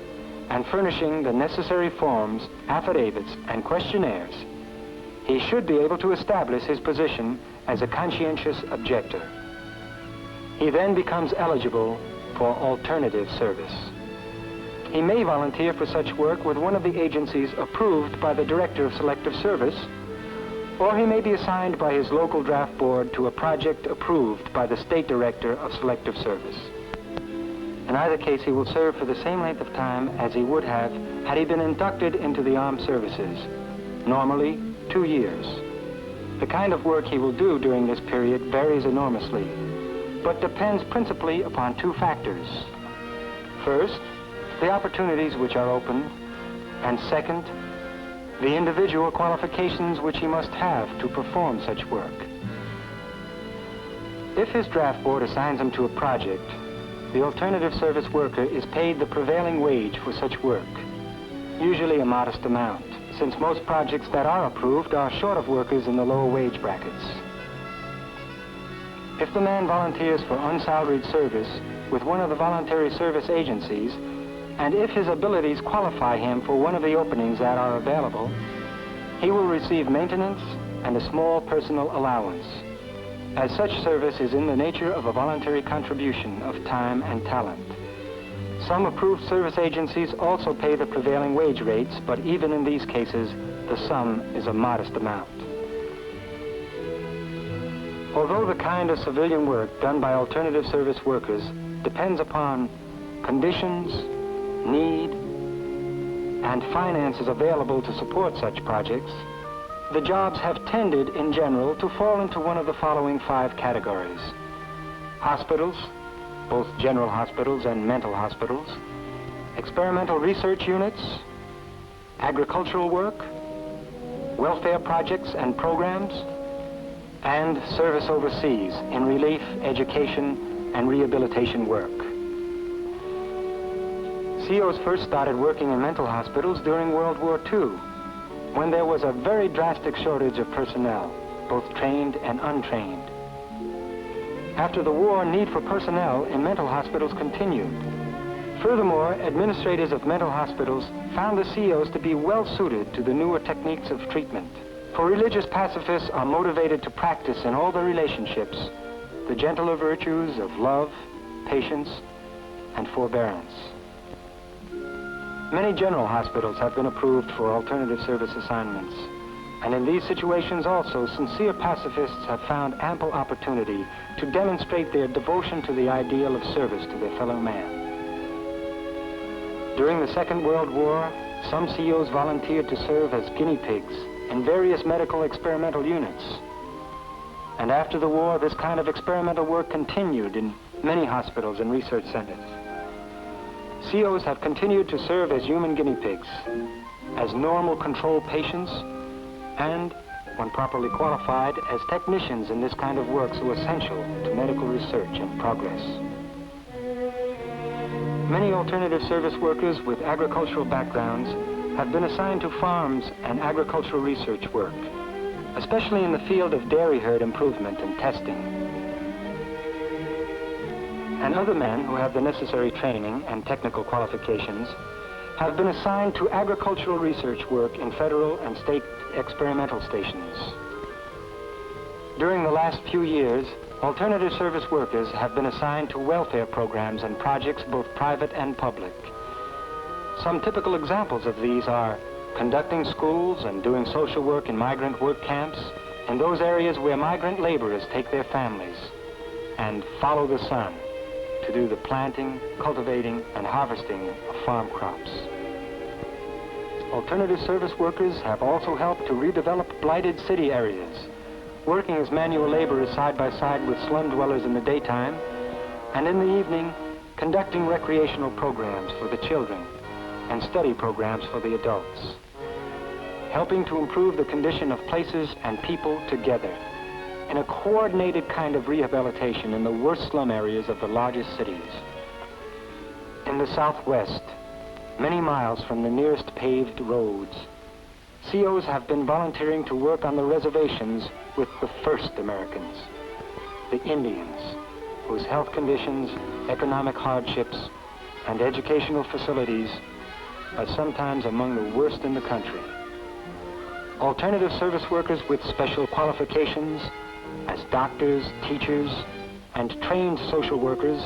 and furnishing the necessary forms, affidavits, and questionnaires, he should be able to establish his position as a conscientious objector. He then becomes eligible for alternative service. He may volunteer for such work with one of the agencies approved by the Director of Selective Service, or he may be assigned by his local draft board to a project approved by the State Director of Selective Service. In either case, he will serve for the same length of time as he would have had he been inducted into the armed services, normally 2 years. The kind of work he will do during this period varies enormously, but depends principally upon 2 factors. First, the opportunities which are open, and second, the individual qualifications which he must have to perform such work. If his draft board assigns him to a project, the alternative service worker is paid the prevailing wage for such work, usually a modest amount, since most projects that are approved are short of workers in the lower wage brackets. If the man volunteers for unsalaried service with one of the voluntary service agencies, and if his abilities qualify him for one of the openings that are available, he will receive maintenance and a small personal allowance, as such service is in the nature of a voluntary contribution of time and talent. Some approved service agencies also pay the prevailing wage rates, but even in these cases, the sum is a modest amount. Although the kind of civilian work done by alternative service workers depends upon conditions, need, and finances available to support such projects, the jobs have tended, in general, to fall into one of the following 5 categories. Hospitals, both general hospitals and mental hospitals, experimental research units, agricultural work, welfare projects and programs, and service overseas in relief, education, and rehabilitation work. COs first started working in mental hospitals during World War II, when there was a very drastic shortage of personnel, both trained and untrained. After the war, need for personnel in mental hospitals continued. Furthermore, administrators of mental hospitals found the COs to be well suited to the newer techniques of treatment. For religious pacifists are motivated to practice in all their relationships the gentler virtues of love, patience, and forbearance. Many general hospitals have been approved for alternative service assignments, and in these situations also, sincere pacifists have found ample opportunity to demonstrate their devotion to the ideal of service to their fellow man. During the Second World War, some COs volunteered to serve as guinea pigs in various medical experimental units. And after the war, this kind of experimental work continued in many hospitals and research centers. COs have continued to serve as human guinea pigs, as normal control patients, and, when properly qualified, as technicians in this kind of work so essential to medical research and progress. Many alternative service workers with agricultural backgrounds have been assigned to farms and agricultural research work, especially in the field of dairy herd improvement and testing. And other men who have the necessary training and technical qualifications have been assigned to agricultural research work in federal and state experimental stations. During the last few years, alternative service workers have been assigned to welfare programs and projects, both private and public. Some typical examples of these are conducting schools and doing social work in migrant work camps in those areas where migrant laborers take their families, and Follow the Sun, to do the planting, cultivating, and harvesting of farm crops. Alternative service workers have also helped to redevelop blighted city areas, working as manual laborers side by side with slum dwellers in the daytime, and in the evening, conducting recreational programs for the children and study programs for the adults, helping to improve the condition of places and people together in a coordinated kind of rehabilitation in the worst slum areas of the largest cities. In the Southwest, many miles from the nearest paved roads, COs have been volunteering to work on the reservations with the first Americans, the Indians, whose health conditions, economic hardships, and educational facilities are sometimes among the worst in the country. Alternative service workers with special qualifications as doctors, teachers, and trained social workers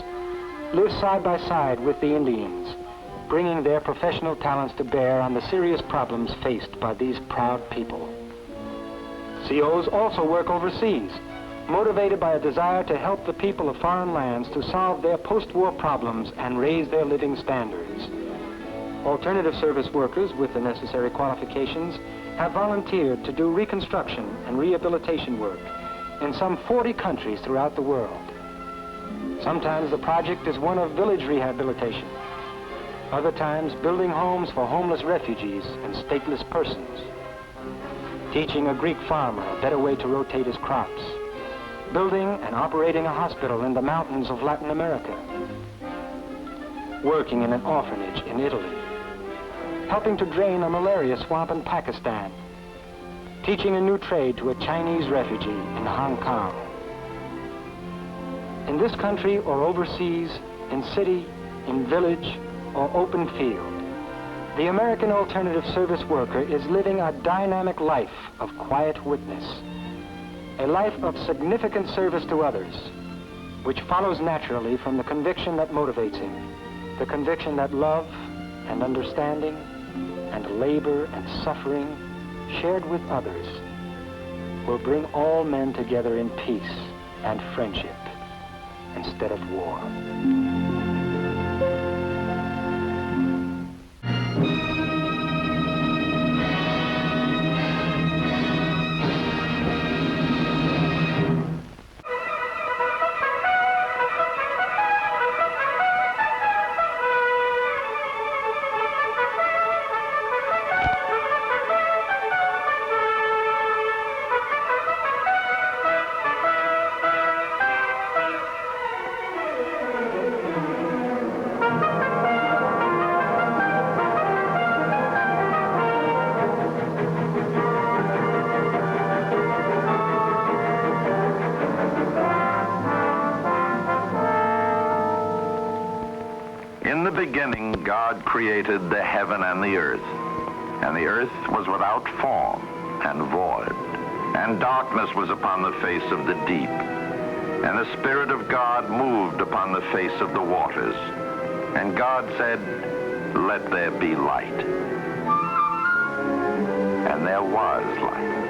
live side by side with the Indians, bringing their professional talents to bear on the serious problems faced by these proud people. COs also work overseas, motivated by a desire to help the people of foreign lands to solve their post-war problems and raise their living standards. Alternative service workers with the necessary qualifications have volunteered to do reconstruction and rehabilitation work in some 40 countries throughout the world. Sometimes the project is one of village rehabilitation, other times building homes for homeless refugees and stateless persons, teaching a Greek farmer a better way to rotate his crops, building and operating a hospital in the mountains of Latin America, working in an orphanage in Italy, helping to drain a malaria swamp in Pakistan, teaching a new trade to a Chinese refugee in Hong Kong. In this country or overseas, in city, in village, or open field, the American alternative service worker is living a dynamic life of quiet witness, a life of significant service to others, which follows naturally from the conviction that motivates him, the conviction that love and understanding and labor and suffering shared with others will bring all men together in peace and friendship instead of war. In the beginning, God created the heaven and the earth was without form and void, and darkness was upon the face of the deep, and the Spirit of God moved upon the face of the waters. And God said, "Let there be light." And there was light.